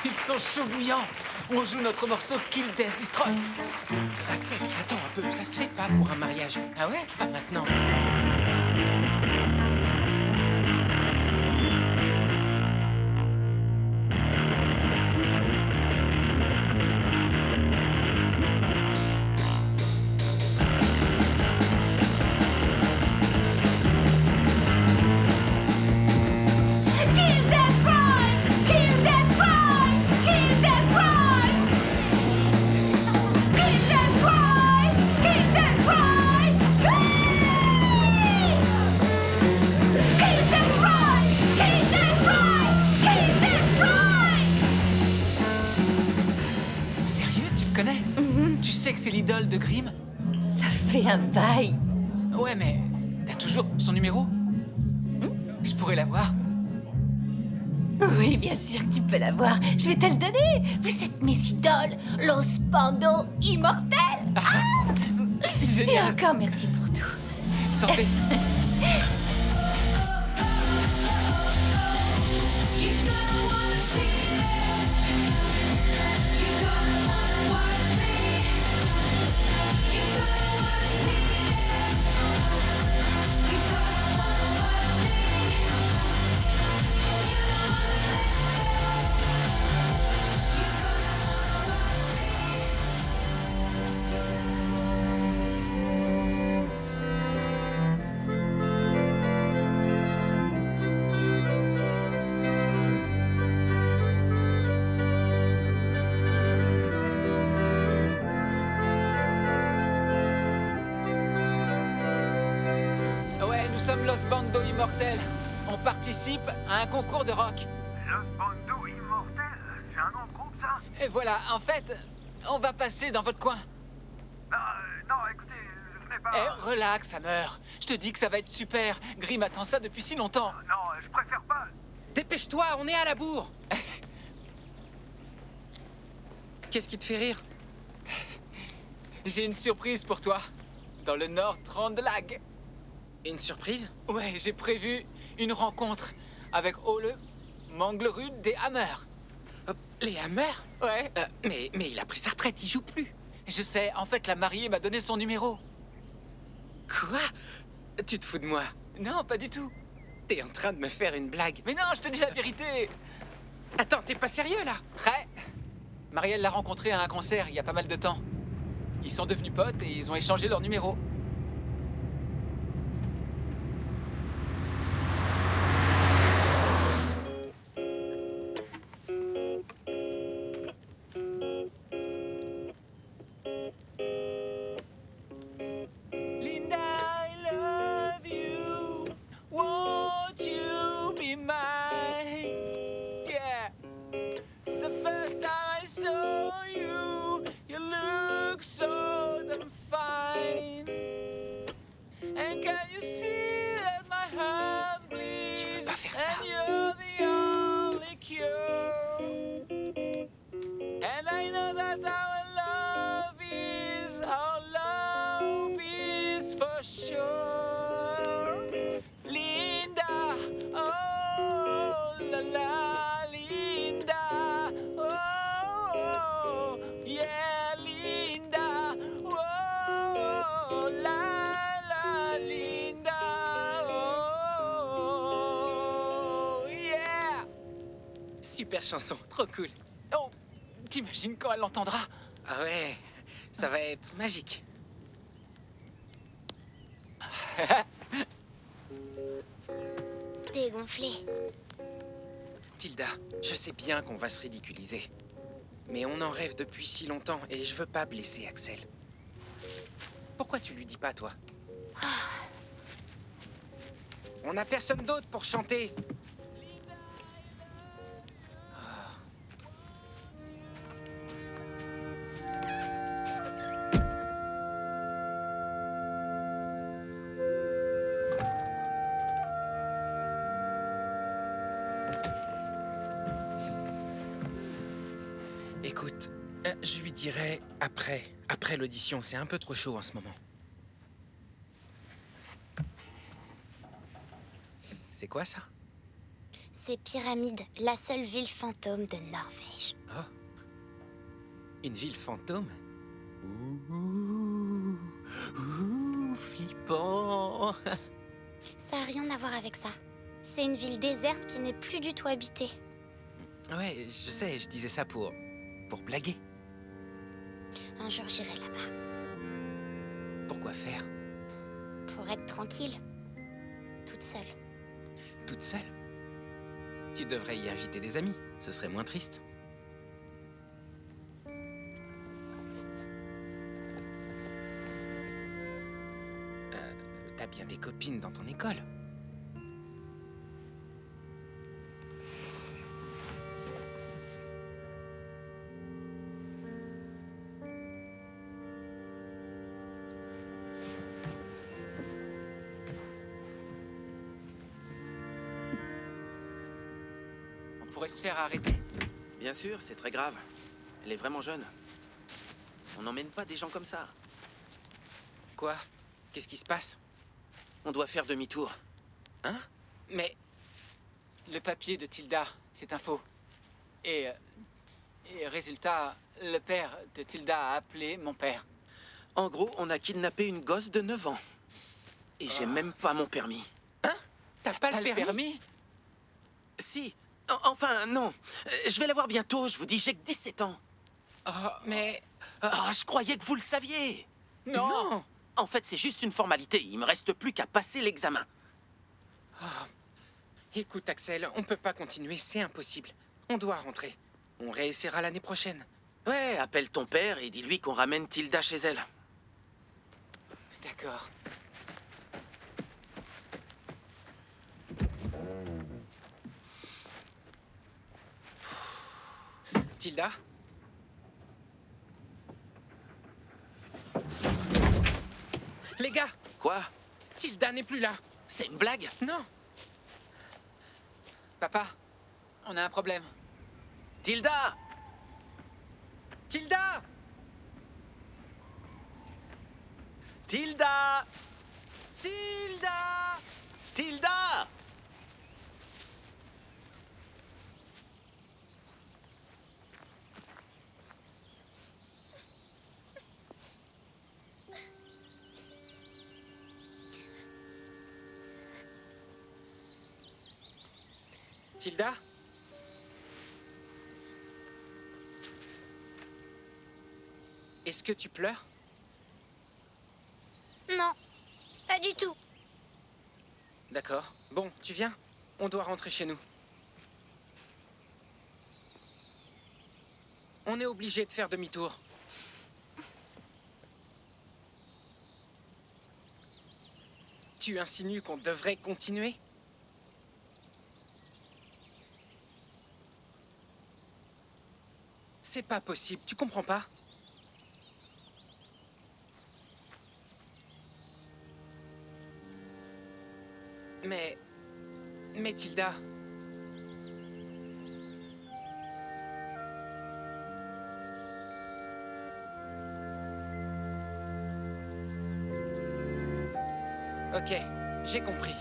Ils sont chauds bouillants. On joue notre morceau Kill Death Destroy. Axel, attends un peu, ça se fait pas pour un mariage. Ah ouais? Pas maintenant. Kill Destroy! Kill Destroy! Kill Destroy! Kill Destroy! Kill Destroy! Kill Destroy! Kill Destroy! Kill Destroy! Sérieux, tu le connais? Tu sais que c'est l'idole de Grimm? Ça fait un bail. Ouais, mais t'as toujours son numéro? Je pourrais l'avoir. Oui, bien sûr que tu peux l'avoir. Je vais te le donner. Vous êtes mes idoles, Los Bandos immortels. Et Génial. encore merci pour tout. Santé. Ouais, nous sommes Los Bandos immortels. On participe à un concours de rock. Los Bandos Immortels, c'est un nom de groupe ça? Et voilà, en fait, on va passer dans votre coin. Non, écoutez, venez pas... Eh, relax, Hammer. Je te dis que ça va être super. Grimm attend ça depuis si longtemps. Non, je préfère pas... Dépêche-toi, on est à la bourre. Qu'est-ce qui te fait rire? J'ai une surprise pour toi. Dans le nord Trøndelag. Une surprise? Ouais, j'ai prévu une rencontre avec Ole Manglerud des Hammer. Les Hammer? Ouais. Mais il a pris sa retraite, il joue plus. Je sais, en fait, la mariée m'a donné son numéro. Quoi? Tu te fous de moi? Non, pas du tout. T'es en train de me faire une blague. Mais non, je te dis la vérité. Attends, t'es pas sérieux là? Très. Marielle l'a rencontré à un concert il y a pas mal de temps. Ils sont devenus potes et ils ont échangé leur numéro. Linda, I love you. Won't you be mine? Yeah. The first time I saw you, you look so damn fine. And can you see that my heart bleeds? pas faire ça. And you're the only cure. And I know that our love is for sure. Linda, oh la la, Linda, oh yeah, Linda, oh la la, Linda, oh yeah. Super chanson, trop cool. Oh, t'imagines quand elle l'entendra? Ah ouais, ça va être magique. Dégonflé. Tilda, je sais bien qu'on va se ridiculiser. Mais on en rêve depuis si longtemps et je veux pas blesser Axel. Pourquoi tu lui dis pas, toi? On n'a personne d'autre pour chanter. Écoute, je lui dirai après l'audition. C'est un peu trop chaud en ce moment. C'est quoi ça? C'est Pyramide, la seule ville fantôme de Norvège. Oh. Une ville fantôme? Flippant. Ça a rien à voir avec ça. C'est une ville déserte qui n'est plus du tout habitée. Ouais, je sais, je disais ça pour blaguer. Un jour, j'irai là-bas. Pourquoi faire? Pour être tranquille. Toute seule. Toute seule? Tu devrais y inviter des amis, ce serait moins triste. T'as bien des copines dans ton école. On pourrait se faire arrêter. Bien sûr, c'est très grave. Elle est vraiment jeune. On n'emmène pas des gens comme ça. Quoi? Qu'est-ce qui se passe? On doit faire demi-tour. Hein? Mais... Le papier de Tilda, c'est un faux. Et résultat, le père de Tilda a appelé mon père. En gros, on a kidnappé une gosse de 9 ans. Et j'ai même pas mon permis. Hein? T'as pas le permis? Si. Enfin, non. Je vais l'avoir bientôt, je vous dis, j'ai que 17 ans. Oh, mais... Je croyais que vous le saviez. Non. En fait, c'est juste une formalité. Il me reste plus qu'à passer l'examen. Écoute, Axel, on peut pas continuer, c'est impossible. On doit rentrer. On réessayera l'année prochaine. Ouais, appelle ton père et dis-lui qu'on ramène Tilda chez elle. D'accord. Tilda? Les gars! Quoi? Tilda n'est plus là! C'est une blague? Non! Papa, on a un problème. Tilda! Tilda! Tilda! Tilda! Tilda! Tilda? Est-ce que tu pleures? Non, pas du tout. D'accord. Bon, tu viens? On doit rentrer chez nous. On est obligé de faire demi-tour. Tu insinues qu'on devrait continuer? C'est pas possible, tu comprends pas? Mais Tilda... Ok, j'ai compris.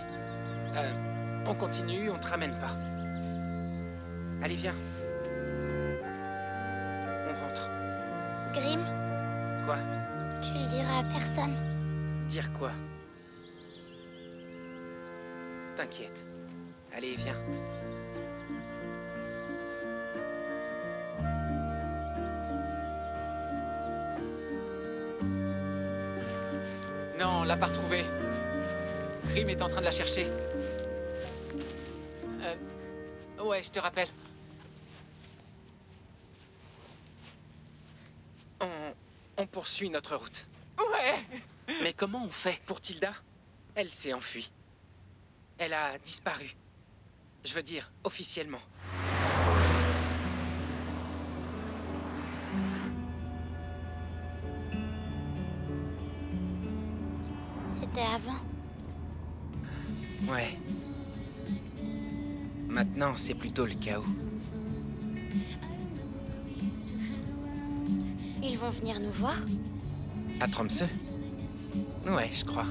On continue, on te ramène pas. Allez, viens. On rentre. Grim, Quoi? tu le diras à personne. Dire quoi? T'inquiète. Allez, viens. Non, on l'a pas retrouvée. Grim est en train de la chercher. Ouais, je te rappelle. On poursuit notre route. Ouais! Mais comment on fait? Pour Tilda, elle s'est enfuie. Elle a disparu. Je veux dire, officiellement. C'était avant. Ouais. Maintenant, c'est plutôt le chaos. Ils vont venir nous voir? À Tromsø? Ouais, je crois.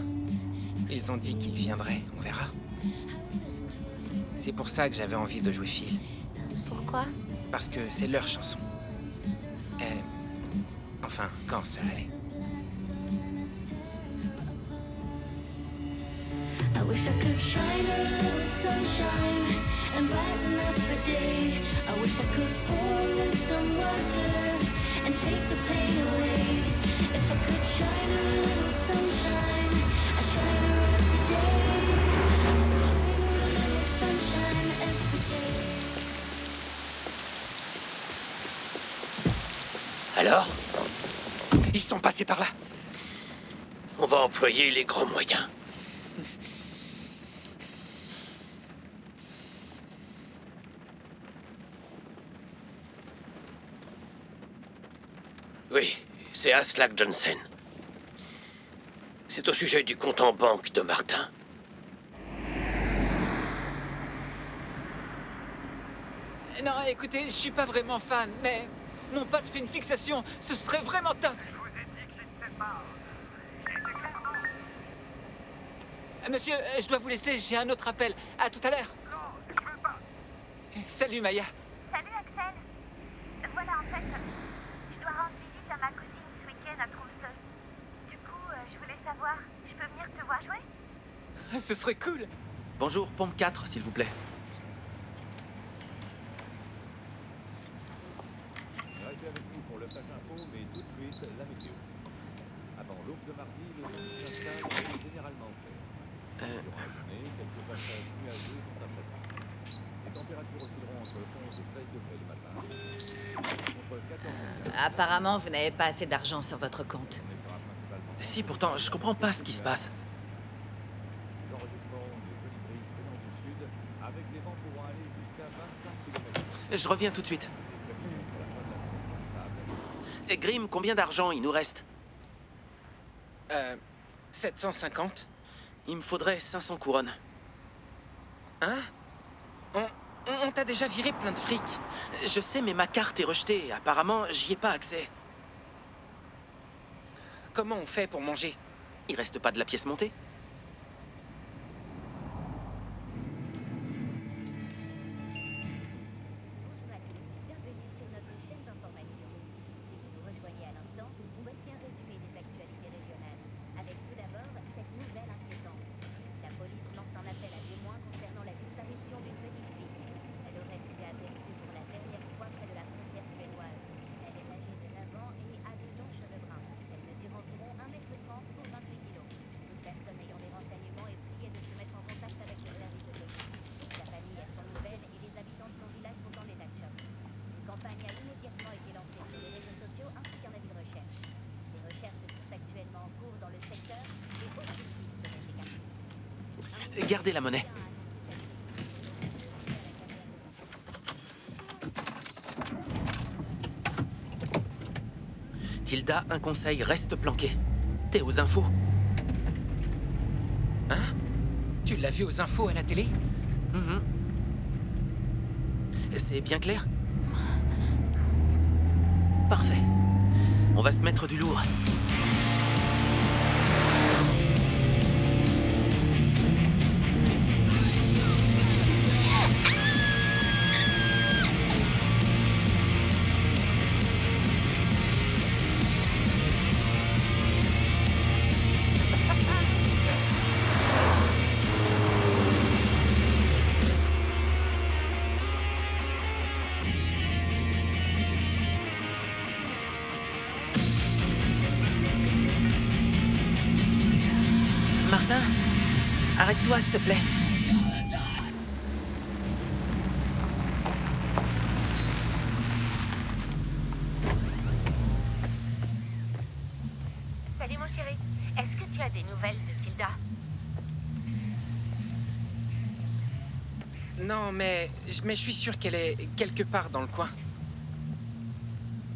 Ils ont dit qu'ils viendraient, on verra. C'est pour ça que j'avais envie de jouer Phil. Pourquoi? Parce que c'est leur chanson. Enfin, quand ça allait. I wish I could shine a little sunshine and brighten up the day. I wish I could pour in some water and take the pain away. If I could shine a little sunshine, I'd shine her every day. Shine a little sunshine every day. Alors, Ils sont passés par là. on va employer les grands moyens. Oui, c'est Aslak Johnson. C'est au sujet du compte en banque de Martin. Non, écoutez, je suis pas vraiment fan, mais mon pote fait une fixation, ce serait vraiment top. Monsieur, je dois vous laisser, j'ai un autre appel. À tout à l'heure. Salut Maya. Salut Axel. Voilà, en fait, je dois rendre visite à ma cousine ce week-end à Tromsø. Du coup, je voulais savoir, je peux venir te voir jouer? Ce serait cool. Bonjour, pompe 4, s'il vous plaît. Restez avec nous pour le flash info, mais tout de suite, la météo. Avant l'aube de mardi, le temps s'installe est généralement fait. Durant la journée, quelques passages nuageux sont à prévoir. Les températures oscilleront entre 11 et 13 degrés le matin, contre 14 Apparemment, vous n'avez pas assez d'argent sur votre compte. Si, pourtant, je comprends pas ce qui se passe. enregistrements de jolies brises venant du sud, avec des vents pouvant aller jusqu'à 25 km. Je reviens tout de suite. Et Grim, combien d'argent il nous reste? 750. Il me faudrait 500 couronnes. Hein? On t'a déjà viré plein de fric. Je sais, mais ma carte est rejetée. Apparemment, j'y ai pas accès. Comment on fait pour manger? Il reste pas de la pièce montée? Bienvenue sur notre chaîne d'information. Si vous nous rejoignez à l'instant, voici un résumé des actualités régionales. Avec tout d'abord cette nouvelle inquiétante. La police lance un appel à témoins concernant la disparition d'une petite fille. Elle aurait été aperçue pour la dernière fois près de la frontière suédoise. Elle est âgée de 9 ans et a de longs cheveux bruns. Elle mesure environ 1m30 pour 28 kg. Toute personne ayant des renseignements est priée de se mettre en contact avec le service de police. Sa famille est sans nouvelles et les habitants de son village sont en état de choc. Une campagne a immédiatement été lancée sur les réseaux sociaux ainsi qu'un avis de recherche. Des recherches sont actuellement en cours dans le secteur et aucune piste n'est écartée. Gardez la monnaie. Tilda, un conseil, reste planqué. T'es aux infos. Hein? Tu l'as vu aux infos à la télé? C'est bien clair? Parfait. On va se mettre du lourd. Martin, arrête-toi, s'il te plaît. Salut mon chéri. Est-ce que tu as des nouvelles de Tilda? Non, mais je suis sûr qu'elle est quelque part dans le coin.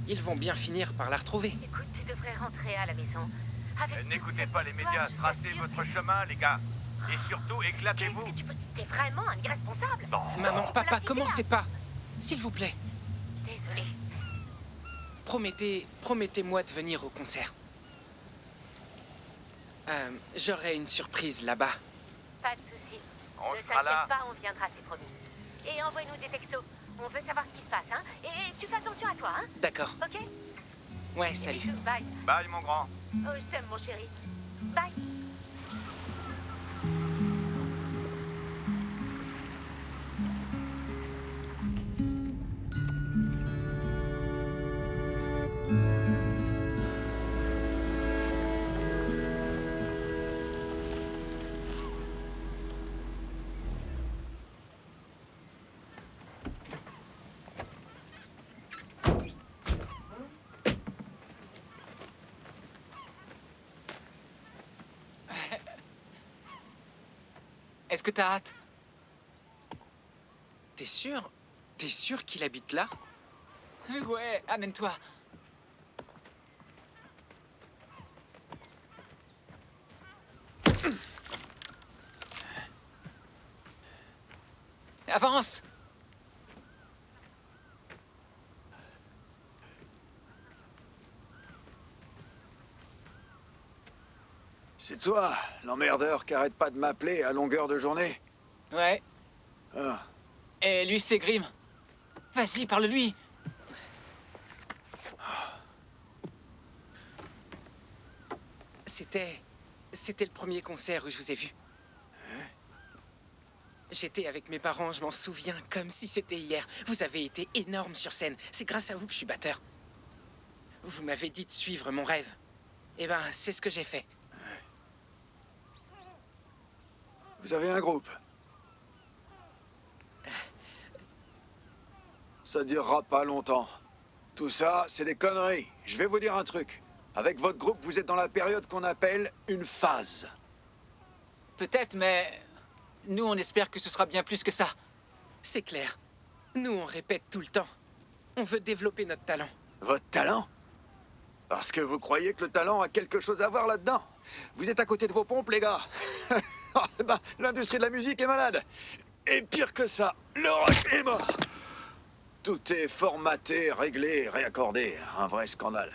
Ils vont bien finir par la retrouver. Écoute, tu devrais rentrer à la maison. N'écoutez pas les médias, tracez votre chemin, les gars. Et surtout, éclatez-vous. T'es vraiment un irresponsable. Maman, papa, commencez pas. S'il vous plaît. Désolée. Promettez-moi de venir au concert. J'aurai une surprise là-bas. Pas de soucis. On Ne sera là. t'inquiète pas, on viendra, c'est promis. Et envoie-nous des textos. On veut savoir ce qui se passe, hein. Et tu fais attention à toi, hein. D'accord. Ok? Ouais, salut. Bye. Bye, mon grand. Oh, je t'aime, mon chéri. Bye. Est-ce que t'as hâte? T'es sûr? T'es sûr qu'il habite là? Ouais, amène-toi. Avance! C'est toi, l'emmerdeur qui arrête pas de m'appeler à longueur de journée? Ouais. Ah. Et lui, c'est Grim. Vas-y, parle-lui. C'était le premier concert où je vous ai vu. J'étais avec mes parents, je m'en souviens comme si c'était hier. Vous avez été énorme sur scène. C'est grâce à vous que je suis batteur. Vous m'avez dit de suivre mon rêve. Eh ben, c'est ce que j'ai fait. Vous avez un groupe? Ça durera pas longtemps. Tout ça, c'est des conneries. Je vais vous dire un truc. Avec votre groupe, vous êtes dans la période qu'on appelle une phase. Peut-être, mais nous, on espère que ce sera bien plus que ça. C'est clair. Nous, on répète tout le temps. On veut développer notre talent. Votre talent? Parce que vous croyez que le talent a quelque chose à voir là-dedans? Vous êtes à côté de vos pompes, les gars. Ben, l'industrie de la musique est malade. Et pire que ça, le rock est mort. Tout est formaté, réglé, réaccordé. Un vrai scandale.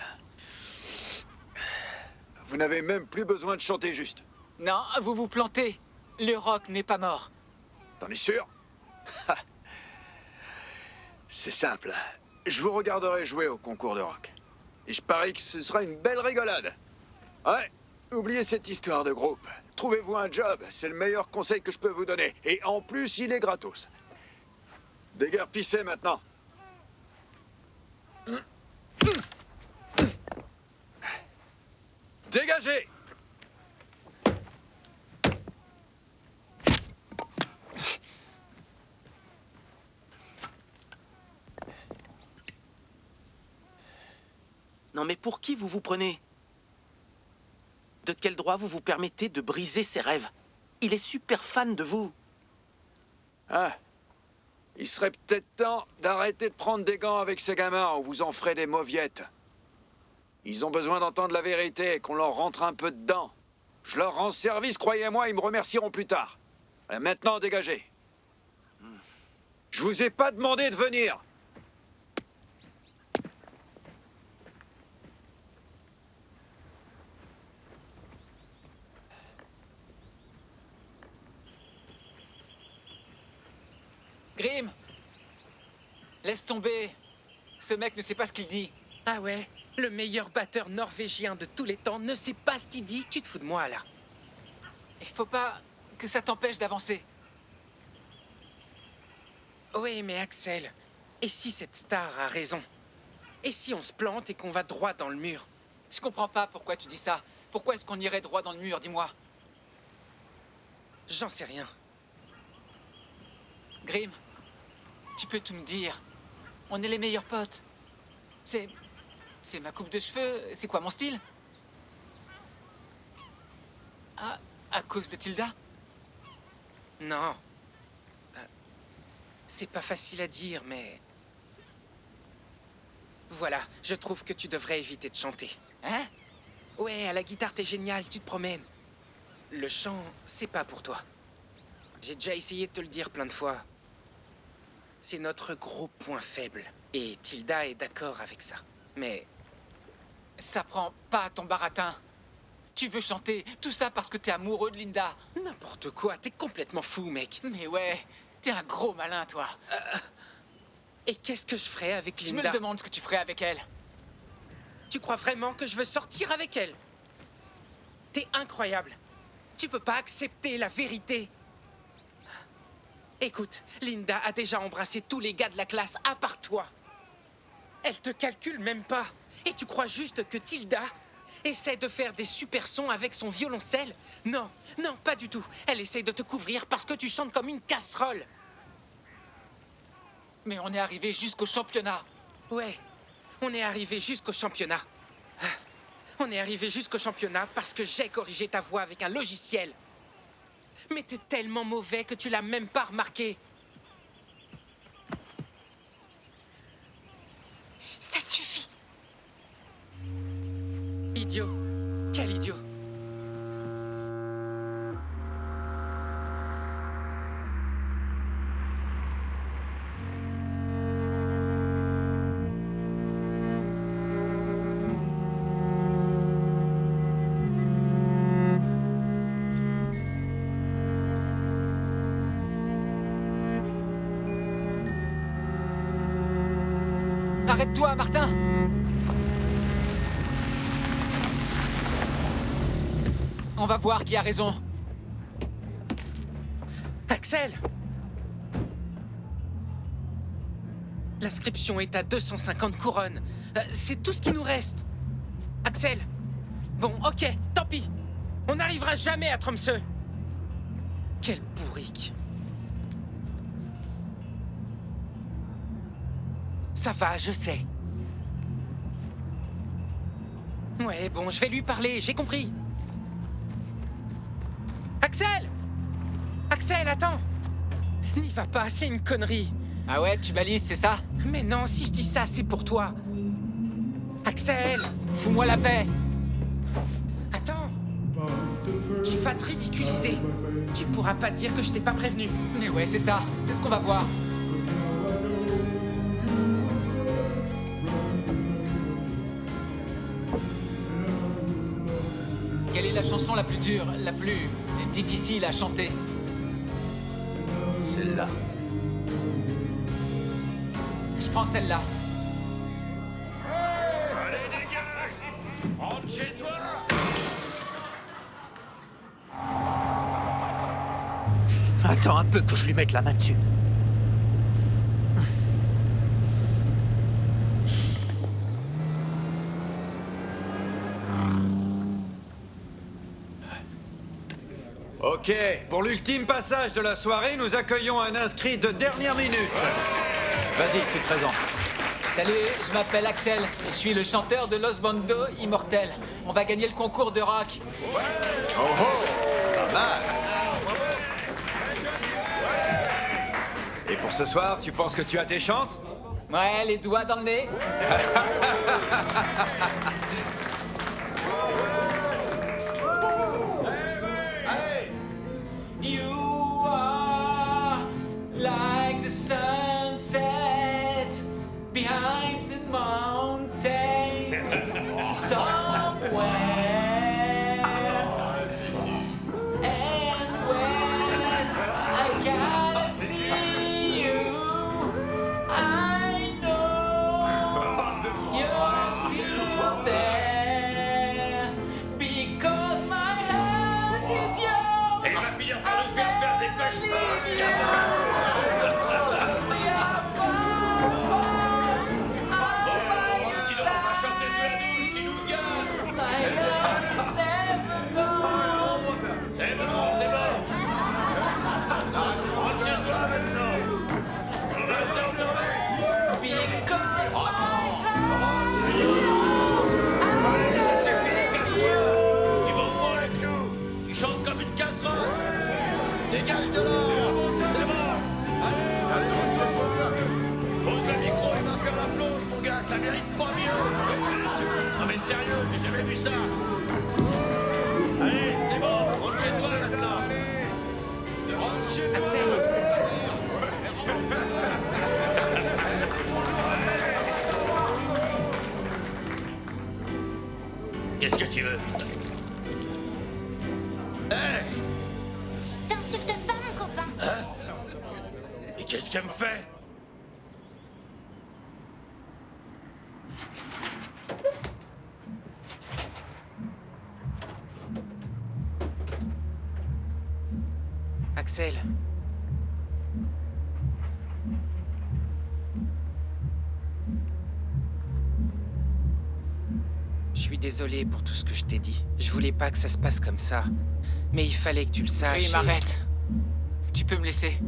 Vous n'avez même plus besoin de chanter juste. Non, vous vous plantez. Le rock n'est pas mort. T'en es sûr? C'est simple. Je vous regarderai jouer au concours de rock. Et je parie que ce sera une belle rigolade. Ouais, oubliez cette histoire de groupe. Trouvez-vous un job, c'est le meilleur conseil que je peux vous donner. Et en plus, il est gratos. Déguerpissez maintenant. Dégagez! Non mais pour qui vous vous prenez? De quel droit vous vous permettez de briser ses rêves? Il est super fan de vous. Ah, il serait peut-être temps d'arrêter de prendre des gants avec ces gamins ou vous en ferez des mauviettes. Ils ont besoin d'entendre la vérité et qu'on leur rentre un peu dedans. Je leur rends service, croyez-moi, ils me remercieront plus tard. Et maintenant, dégagez. Je vous ai pas demandé de venir. Grim! Laisse tomber. Ce mec ne sait pas ce qu'il dit. Ah ouais? Le meilleur batteur norvégien de tous les temps ne sait pas ce qu'il dit? Tu te fous de moi, là? Il faut pas que ça t'empêche d'avancer. Oui, mais Axel, et si cette star a raison? Et si on se plante et qu'on va droit dans le mur? Je comprends pas pourquoi tu dis ça. Pourquoi est-ce qu'on irait droit dans le mur, dis-moi? J'en sais rien. Grim, tu peux tout me dire. On est les meilleurs potes. C'est ma coupe de cheveux. C'est quoi mon style? Ah, à cause de Tilda? Non. C'est pas facile à dire, mais... Voilà, je trouve que tu devrais éviter de chanter. Hein? Ouais, à la guitare, t'es génial, tu te promènes. Le chant, c'est pas pour toi. J'ai déjà essayé de te le dire plein de fois. C'est notre gros point faible. Et Tilda est d'accord avec ça. Mais... Ça prend pas ton baratin. Tu veux chanter, tout ça parce que t'es amoureux de Linda. N'importe quoi, t'es complètement fou, mec. Mais ouais, t'es un gros malin, toi. Et qu'est-ce que je ferais avec Linda? Je me demande ce que tu ferais avec elle. Tu crois vraiment que je veux sortir avec elle? T'es incroyable. Tu peux pas accepter la vérité. Écoute, Linda a déjà embrassé tous les gars de la classe à part toi. Elle te calcule même pas. Et tu crois juste que Tilda essaie de faire des super sons avec son violoncelle? Non, non, pas du tout. Elle essaie de te couvrir parce que tu chantes comme une casserole. Mais on est arrivé jusqu'au championnat. Ouais, on est arrivé jusqu'au championnat. On est arrivé jusqu'au championnat parce que j'ai corrigé ta voix avec un logiciel. Mais t'es tellement mauvais que tu l'as même pas remarqué. Ça suffit. Idiot. Quel idiot. Arrête-toi, Martin! On va voir qui a raison. Axel! L'inscription est à 250 couronnes. C'est tout ce qui nous reste. Axel! Bon, ok, tant pis. On n'arrivera jamais à Tromsø. Quel bourrique. Ça va, je sais. Ouais, bon, je vais lui parler, j'ai compris. Axel! Axel, attends! N'y va pas, c'est une connerie. Ah ouais, tu balises, c'est ça? Mais non, si je dis ça, c'est pour toi. Axel! Fous-moi la paix! Attends! Tu vas te ridiculiser. Tu pourras pas dire que je t'ai pas prévenu. Mais ouais, c'est ça. C'est ce qu'on va voir. Quelle est la chanson la plus dure, la plus difficile à chanter? Celle-là. Je prends celle-là. Allez, dégage! Rentre chez toi! Attends un peu que je lui mette la main dessus. Ok, pour l'ultime passage de la soirée, nous accueillons un inscrit de dernière minute. Vas-y, tu te présentes. Salut, je m'appelle Axel et je suis le chanteur de Los Bando Immortel. On va gagner le concours de rock. Oh oh, pas mal. Et pour ce soir, tu penses que tu as tes chances? Ouais, les doigts dans le nez. You are like the sunset behind the mountain somewhere. And when I gotta see you, I know you're still there because my heart is yours. Il va finir par nous faire des cauchemars, ce gamin! Dis donc, on va chanter sous la douche, petit loup-gars! C'est bon, c'est bon! Rentre chez toi maintenant! On va s'enfermer! Ils vont voir avec nous! Ils chantent comme une casserole! Dégage de là! C'est bon! Allez, pose le micro, il va faire la plonge, mon gars, ça mérite pas mieux! Non mais sérieux, j'ai jamais vu ça! Allez, c'est bon, rentre chez toi maintenant! Rentre chez toi! Qu'est-ce que tu veux? Hey! T'insultes pas, mon copain. Hein? Et qu'est-ce qu'elle me fait? Axel. Je suis désolé pour tout ce que je t'ai dit. Je voulais pas que ça se passe comme ça. Mais il fallait que tu le saches. Grim, arrête. Tu peux me laisser.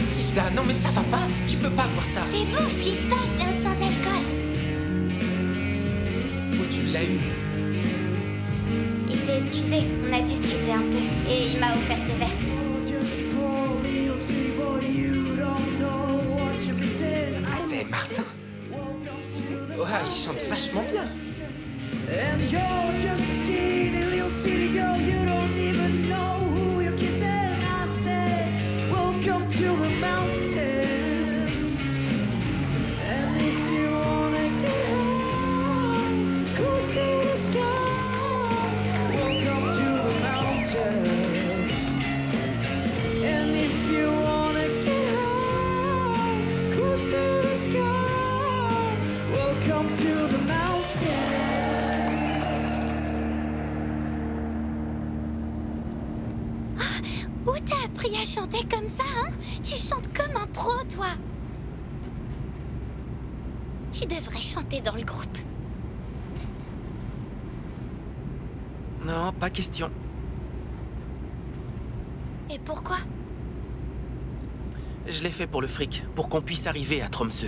Tilda, non mais ça va pas. Tu peux pas boire ça. C'est bon, flippe pas, c'est un sans-alcool. Où tu l'as eu? Il s'est excusé, on a discuté un peu, et il m'a offert ce verre. C'est Martin. Oh, il chante vachement bien. And you're just a skinny little city girl. You don't even know who you're kissing. I say, welcome to the mountains. And if you wanna get high, close to the sky. Welcome to the mountains. And if you wanna get high, close to the sky. Welcome to the mountains. Où t'as appris à chanter comme ça, hein? Tu chantes comme un pro, toi. Tu devrais chanter dans le groupe. Non, pas question. Et pourquoi? Je l'ai fait pour le fric, pour qu'on puisse arriver à Tromsø.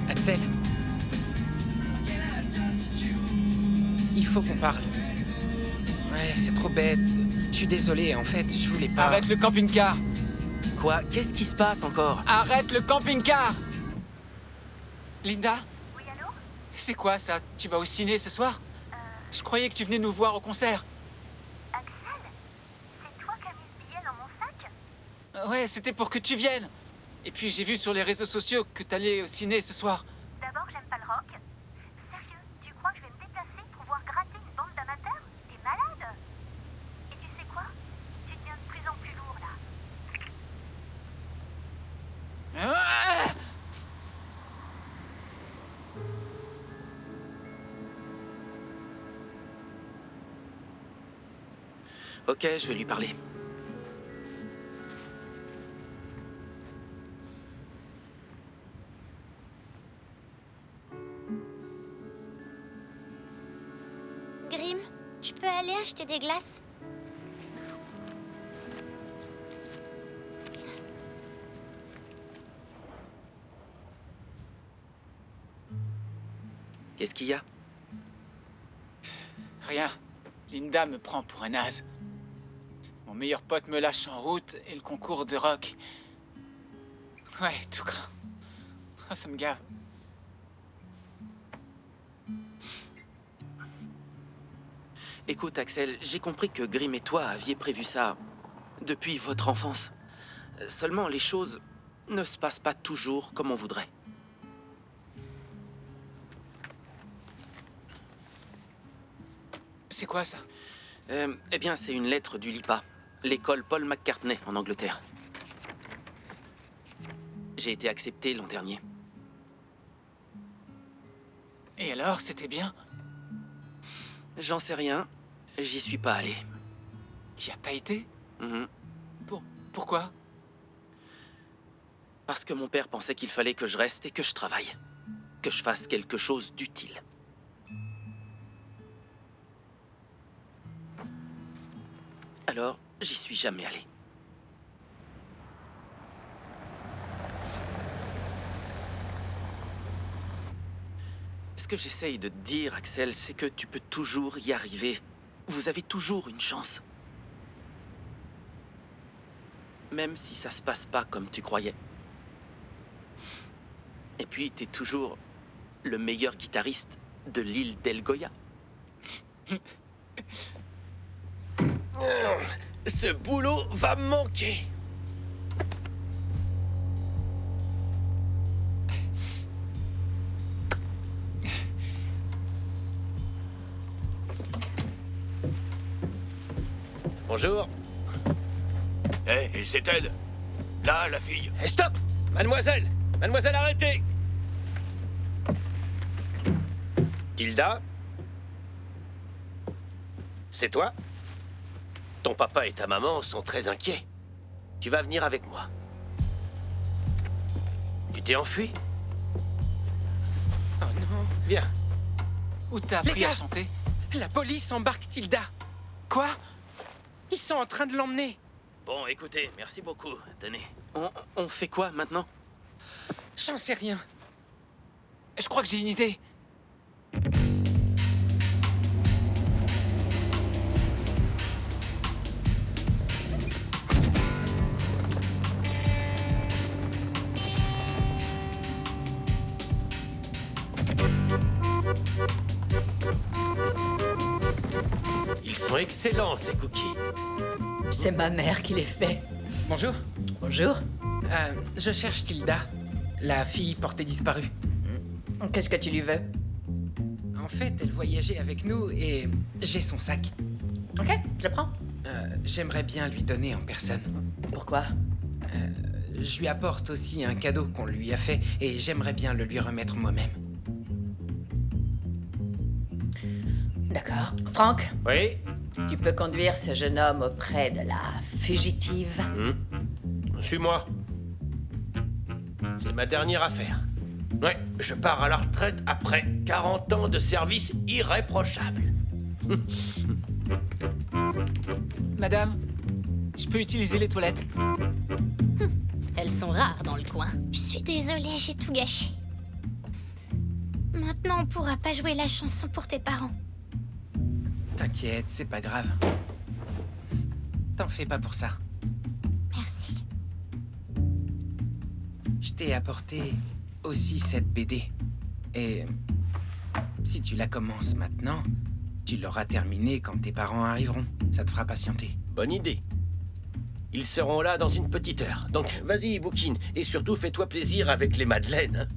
Axel. Il faut qu'on parle. Ouais, c'est trop bête. Je suis désolé, en fait, je voulais pas... Arrête le camping-car. Quoi? Qu'est-ce qui se passe encore? Arrête le camping-car. Linda? Oui, allô? C'est quoi ça? Tu vas au ciné ce soir? Je croyais que tu venais nous voir au concert. Axel? C'est toi qui as mis ce billet dans mon sac? Ouais, c'était pour que tu viennes. Et puis j'ai vu sur les réseaux sociaux que t'allais au ciné ce soir. D'abord, j'aime pas le rock. Sérieux, tu crois que je vais me déplacer pour voir gratter une bande d'amateurs? T'es malade? Et tu sais quoi? Tu deviens de plus en plus lourd, là. Ah! Ok, je vais lui parler. Grim, je peux aller acheter des glaces? Qu'est-ce qu'il y a? Rien. Linda me prend pour un naze. Mon meilleur pote me lâche en route et le concours de rock. Ouais, tout craint. Oh, ça me gave. Écoute, Axel, j'ai compris que Grim et toi aviez prévu ça depuis votre enfance. Seulement, les choses ne se passent pas toujours comme on voudrait. C'est quoi ça? Eh bien, c'est une lettre du LIPA, l'école Paul McCartney en Angleterre. J'ai été accepté l'an dernier. Et alors, c'était bien? J'en sais rien, j'y suis pas allé. T'y as pas été? Mhm. Pourquoi? Parce que mon père pensait qu'il fallait que je reste et que je travaille. Que je fasse quelque chose d'utile. Alors, j'y suis jamais allé. Ce que j'essaye de te dire, Axel, c'est que tu peux toujours y arriver. Vous avez toujours une chance. Même si ça se passe pas comme tu croyais. Et puis, t'es toujours le meilleur guitariste de l'île d'El Goya. Ce boulot va me manquer. Bonjour. Eh, c'est elle. Là, la fille. Eh, stop! Mademoiselle! Mademoiselle, arrêtez! Tilda? C'est toi? Ton papa et ta maman sont très inquiets. Tu vas venir avec moi. Tu t'es enfui? Oh non. Viens. Où t'as Les appris à gars, chanter? la police embarque Tilda. Quoi? Ils sont en train de l'emmener. Bon, écoutez, merci beaucoup. Tenez. On fait quoi maintenant? J'en sais rien. Je crois que j'ai une idée. Ils sont excellents, ces cookies. C'est ma mère qui les fait. Bonjour. Bonjour. Je cherche Tilda, la fille portée disparue. Qu'est-ce que tu lui veux? En fait, elle voyageait avec nous et j'ai son sac. Ok, je le prends. J'aimerais bien lui donner en personne. Pourquoi? Je lui apporte aussi un cadeau qu'on lui a fait et j'aimerais bien le lui remettre moi-même. D'accord. Franck? Oui? Tu peux conduire ce jeune homme auprès de la fugitive. Suis-moi. C'est ma dernière affaire. Ouais, je pars à la retraite après 40 ans de service irréprochable. Madame, je peux utiliser les toilettes? Elles sont rares dans le coin. Je suis désolée, j'ai tout gâché. Maintenant, on pourra pas jouer la chanson pour tes parents. T'inquiète, c'est pas grave. T'en fais pas pour ça. Merci. Je t'ai apporté aussi cette BD. Et si tu la commences maintenant, tu l'auras terminée quand tes parents arriveront. Ça te fera patienter. Bonne idée. Ils seront là dans une petite heure. Donc, vas-y, bouquine. Et surtout, fais-toi plaisir avec les madeleines.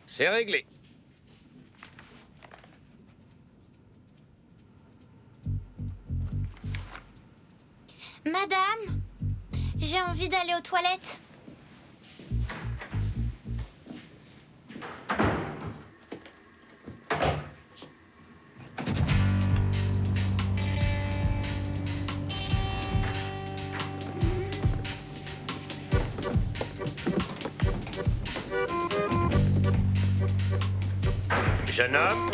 C'est réglé. Madame, j'ai envie d'aller aux toilettes. Jeune homme.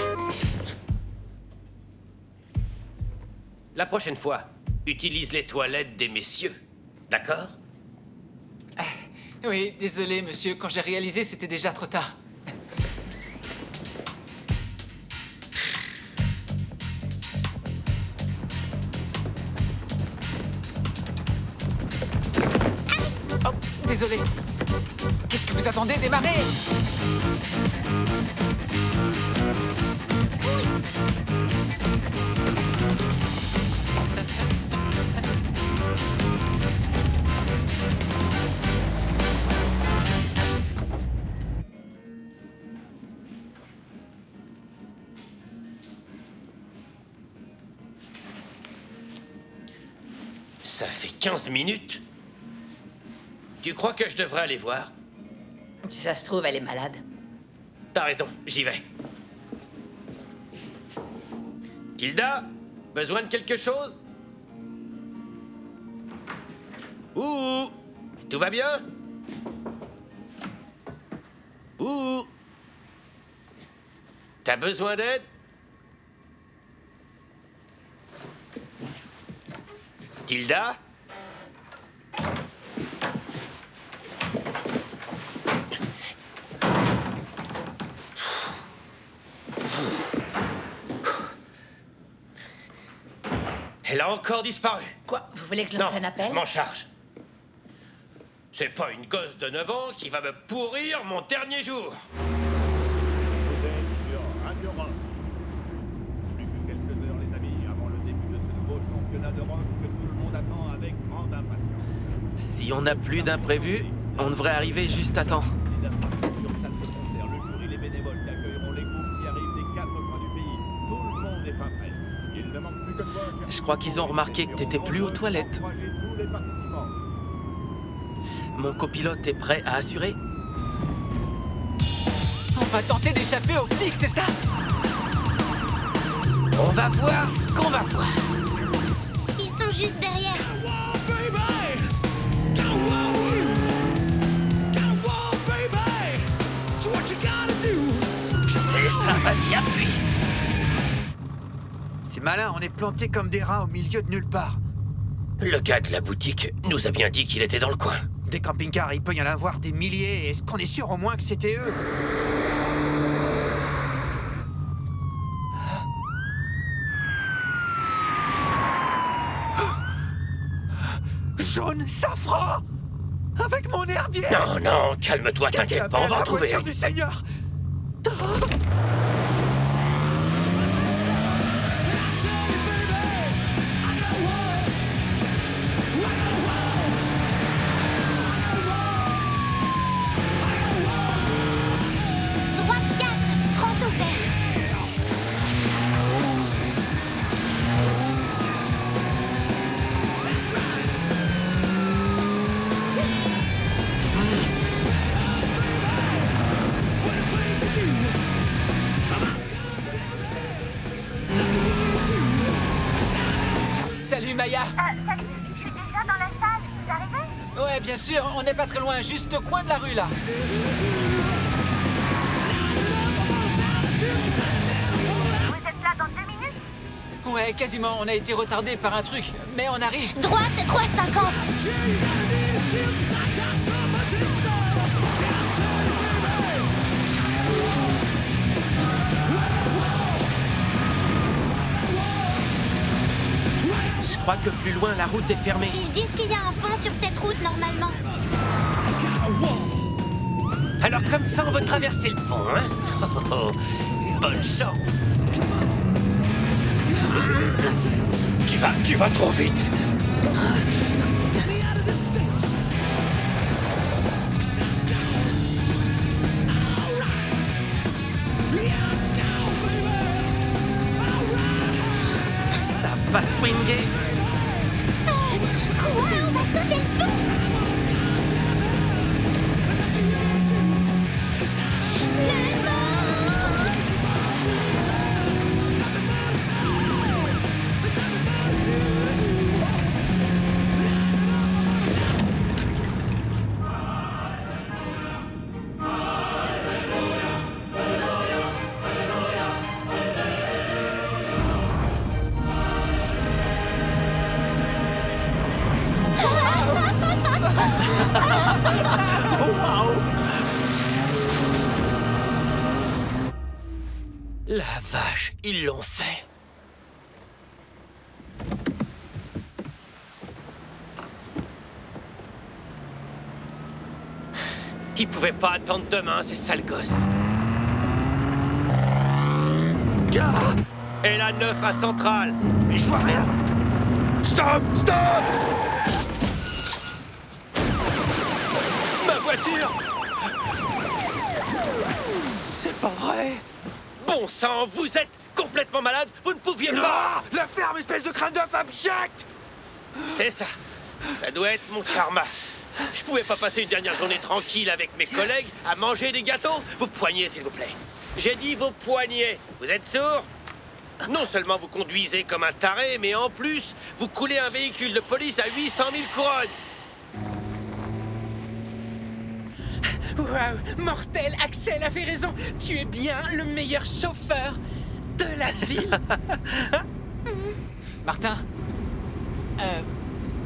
La prochaine fois, utilise les toilettes des messieurs. D'accord? Oui, désolé, monsieur. Quand j'ai réalisé, c'était déjà trop tard. Oh, désolé. Qu'est-ce que vous attendez? Démarrez! Ça fait 15 minutes? Tu crois que je devrais aller voir? Si ça se trouve, elle est malade. T'as raison, j'y vais. Tilda, besoin de quelque chose? Ouh, tout va bien? Ouh. T'as besoin d'aide? Tilda? Elle a encore disparu. Quoi? Vous voulez que je Non, lance un appel? je m'en charge. C'est pas une gosse de 9 ans qui va me pourrir mon dernier jour. Vous êtes sur Radio Rock. Plus que quelques heures, les amis, avant le début de ce nouveau championnat d'Europe que tout le monde attend avec grande impatience. Si on n'a plus d'imprévus, on devrait arriver juste à temps. Les attractions sur salle de concert, le jury, les bénévoles qui accueilleront les groupes qui arrivent des 4 coins du pays. Tout le monde est fin prêt. Il ne manque plus que toi. Je crois qu'ils ont remarqué que t'étais plus aux toilettes. Encouragez tous les participants. Mon copilote est prêt à assurer. On va tenter d'échapper aux flics, c'est ça? On va voir ce qu'on va voir. Ils sont juste derrière. C'est ça, vas-y, appuie. C'est malin, on est plantés comme des rats au milieu de nulle part. Le gars de la boutique nous a bien dit qu'il était dans le coin. Des camping-cars, il peut y en avoir des milliers. Est-ce qu'on est sûr au moins que c'était eux? Jaune safran! Avec mon herbier! Non, non, calme-toi, t'inquiète pas, on va en trouver. La voiture du Seigneur! Droite 4, 30 au vert. Salut Maya. Salut, je suis déjà dans la salle. Vous arrivez? Ouais, bien sûr, on n'est pas très loin, juste au coin de la rue là. Vous êtes là dans 2 minutes? Ouais, quasiment, on a été retardé par un truc, mais on arrive. Droite 3,50. Je crois que plus loin, la route est fermée. Ils disent qu'il y a un pont sur cette route normalement. Alors comme ça, on veut traverser le pont, hein? Oh, bonne chance. Tu vas trop vite. Ça va swinger. Quoi? On va sauter le pont? La vache, ils l'ont fait. Ils pouvaient pas attendre demain, ces sales gosses. Et la 9 à Centrale. Mais je vois rien! Stop! Stop! Ma voiture! C'est pas vrai! Bon sang, vous êtes complètement malade? Vous ne pouviez pas! Ah, la ferme, espèce de crâne d'œuf abject! C'est ça. Ça doit être mon karma. Je pouvais pas passer une dernière journée tranquille avec mes collègues à manger des gâteaux? Vos poignets, s'il vous plaît. J'ai dit vos poignets. Vous êtes sourds? Non seulement vous conduisez comme un taré, mais en plus, vous coulez un véhicule de police à 800 000 couronnes. Waouh, mortel, Axel avait raison. Tu es bien le meilleur chauffeur de la ville. Martin,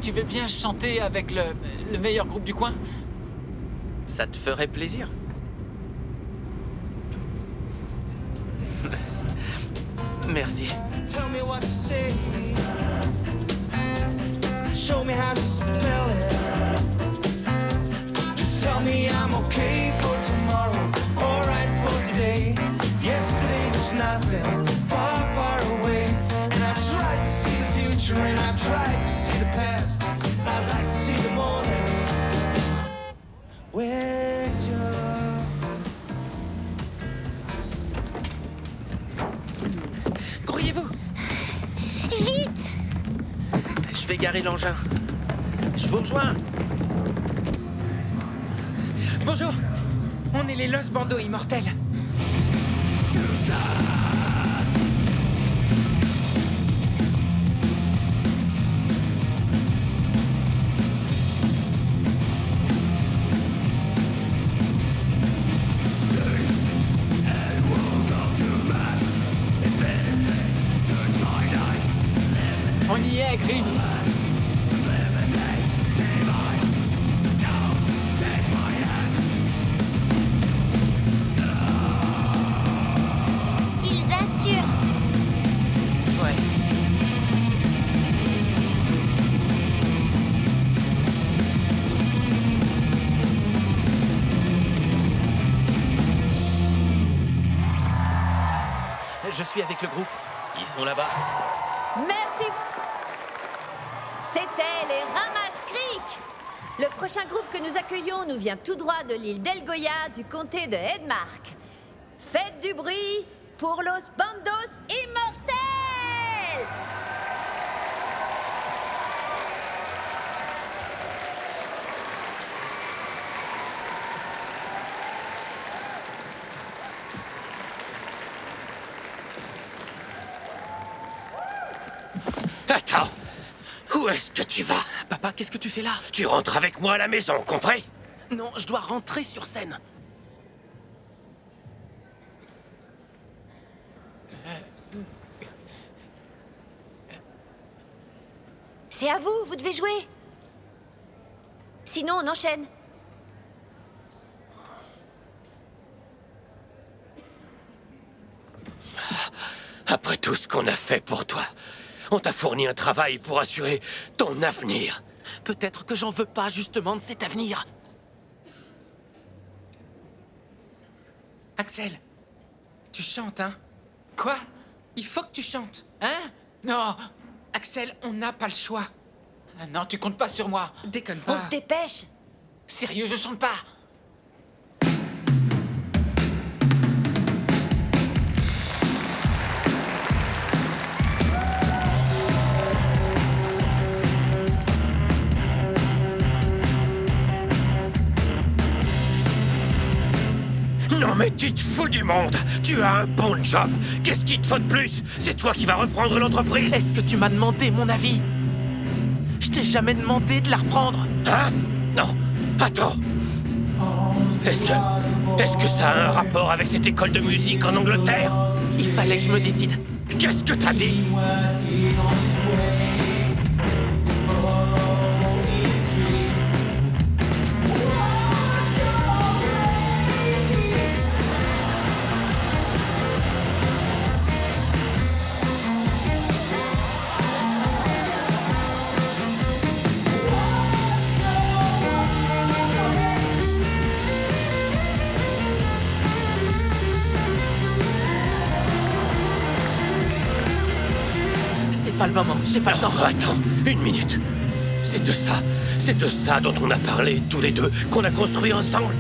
tu veux bien chanter avec le meilleur groupe du coin? Ça te ferait plaisir? Merci. Tell me what to say. Show me how to spell it. Just tell me I'm okay for tomorrow, alright for today. Yesterday was nothing, far, far away. And I've tried to see the future and I've tried to see the past. I'd like to see the morning. Where Grouillez-vous. Vite! Je vais garer l'engin. Je vous rejoins. Bonjour, on est les Los Bandos immortels. On y est, Grim. Ils assurent. Ouais. Je suis avec le groupe. Ils sont là-bas. Merci. C'était les Ramasse Creek. Le prochain groupe que nous accueillons nous vient tout droit de l'île d'El Goya du comté de Hedmark. Faites du bruit pour Los Bandos immortels! Attends. Où est-ce que tu vas? Papa, qu'est-ce que tu fais là? Tu rentres avec moi à la maison, compris? Non, je dois rentrer sur scène. C'est à vous, vous devez jouer. Sinon, on enchaîne. Après tout ce qu'on a fait pour toi, on t'a fourni un travail pour assurer ton avenir. Peut-être que j'en veux pas, justement, de cet avenir. Axel, tu chantes, hein? Quoi? Il faut que tu chantes. Hein? Non. Axel, on n'a pas le choix. Non, tu comptes pas sur moi. Déconne pas. On se dépêche. Sérieux, je chante pas. Non mais tu te fous du monde. Tu as un bon job. Qu'est-ce qu'il te faut de plus? C'est toi qui vas reprendre l'entreprise. Est-ce que tu m'as demandé mon avis? Je t'ai jamais demandé de la reprendre. Hein? Non. Attends. Est-ce que ça a un rapport avec cette école de musique en Angleterre? Il fallait que je me décide. Qu'est-ce que t'as dit? C'est pas le moment, j'ai pas le temps. Attends, une minute. C'est de ça dont on a parlé tous les deux, qu'on a construit ensemble.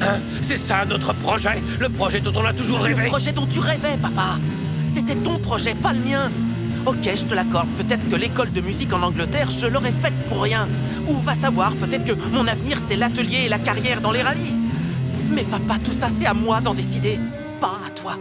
Hein? C'est ça notre projet, le projet dont on a toujours rêvé. Le projet dont tu rêvais, papa. C'était ton projet, pas le mien. Ok, je te l'accorde, peut-être que l'école de musique en Angleterre, je l'aurais faite pour rien. Ou va savoir, peut-être que mon avenir, c'est l'atelier et la carrière dans les rallyes. Mais papa, tout ça, c'est à moi d'en décider, pas à toi.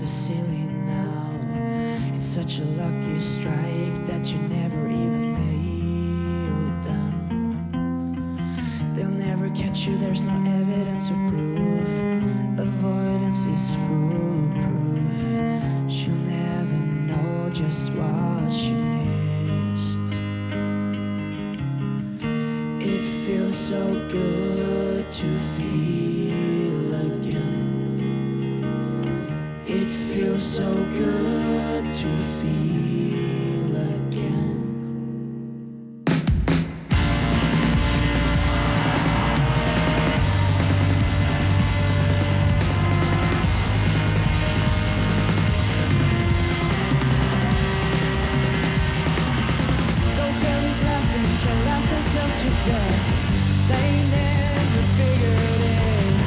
silly now. It's such a lucky strike that you never even nailed them. They'll never catch you, there's no evidence or proof. Avoidance is foolproof. She'll never know just what she missed. It feels so good to feel again. It feels so good to feel again. Those aliens laughing, they laughed themselves to death. They never figured it.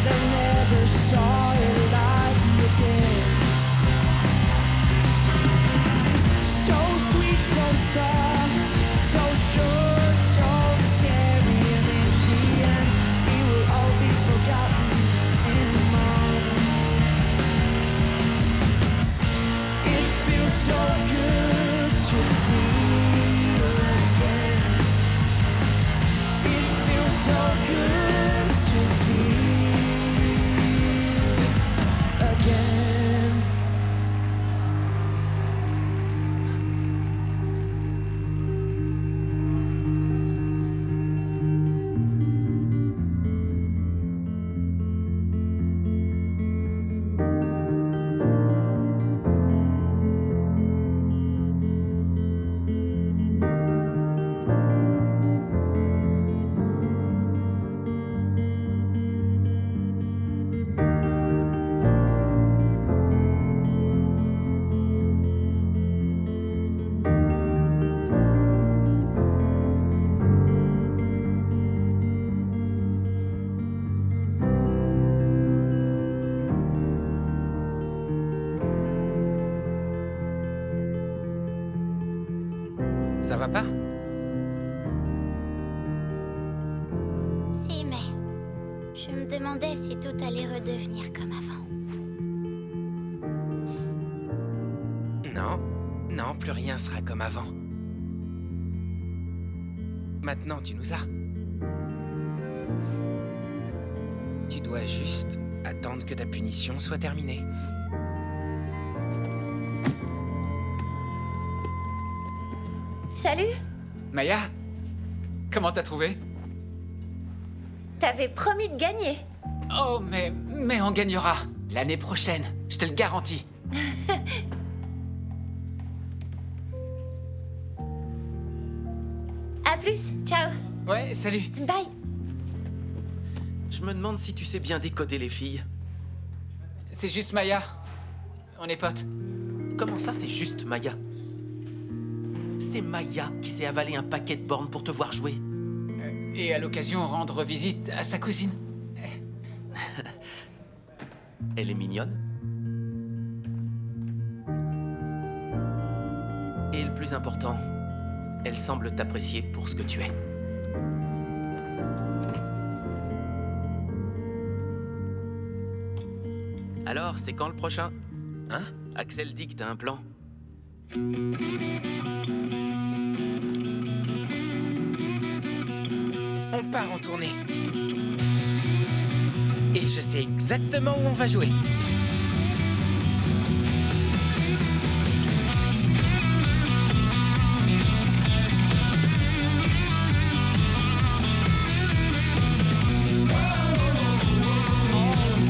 They never saw it like you did. So sweet, so soft, so sure, so scary. And in the end, it will all be forgotten in a moment. It feels so good to feel again. It feels so good to feel again. Ça va pas? Si, mais je me demandais si tout allait redevenir comme avant. Non, non, plus rien sera comme avant. Maintenant, tu nous as. Tu dois juste attendre que ta punition soit terminée. Salut. Maya, comment t'as trouvé? T'avais promis de gagner. Oh, mais on gagnera. L'année prochaine, je te le garantis. À plus, ciao. Ouais, salut. Bye. Je me demande si tu sais bien décoder les filles. C'est juste Maya. On est potes. Comment ça, c'est juste Maya? C'est Maya qui s'est avalé un paquet de bornes pour te voir jouer. Et à l'occasion, rendre visite à sa cousine. Elle est mignonne. Et le plus important, elle semble t'apprécier pour ce que tu es. Alors, c'est quand le prochain? Hein? Axel dit que t'as un plan. On part en tournée. Et je sais exactement où on va jouer.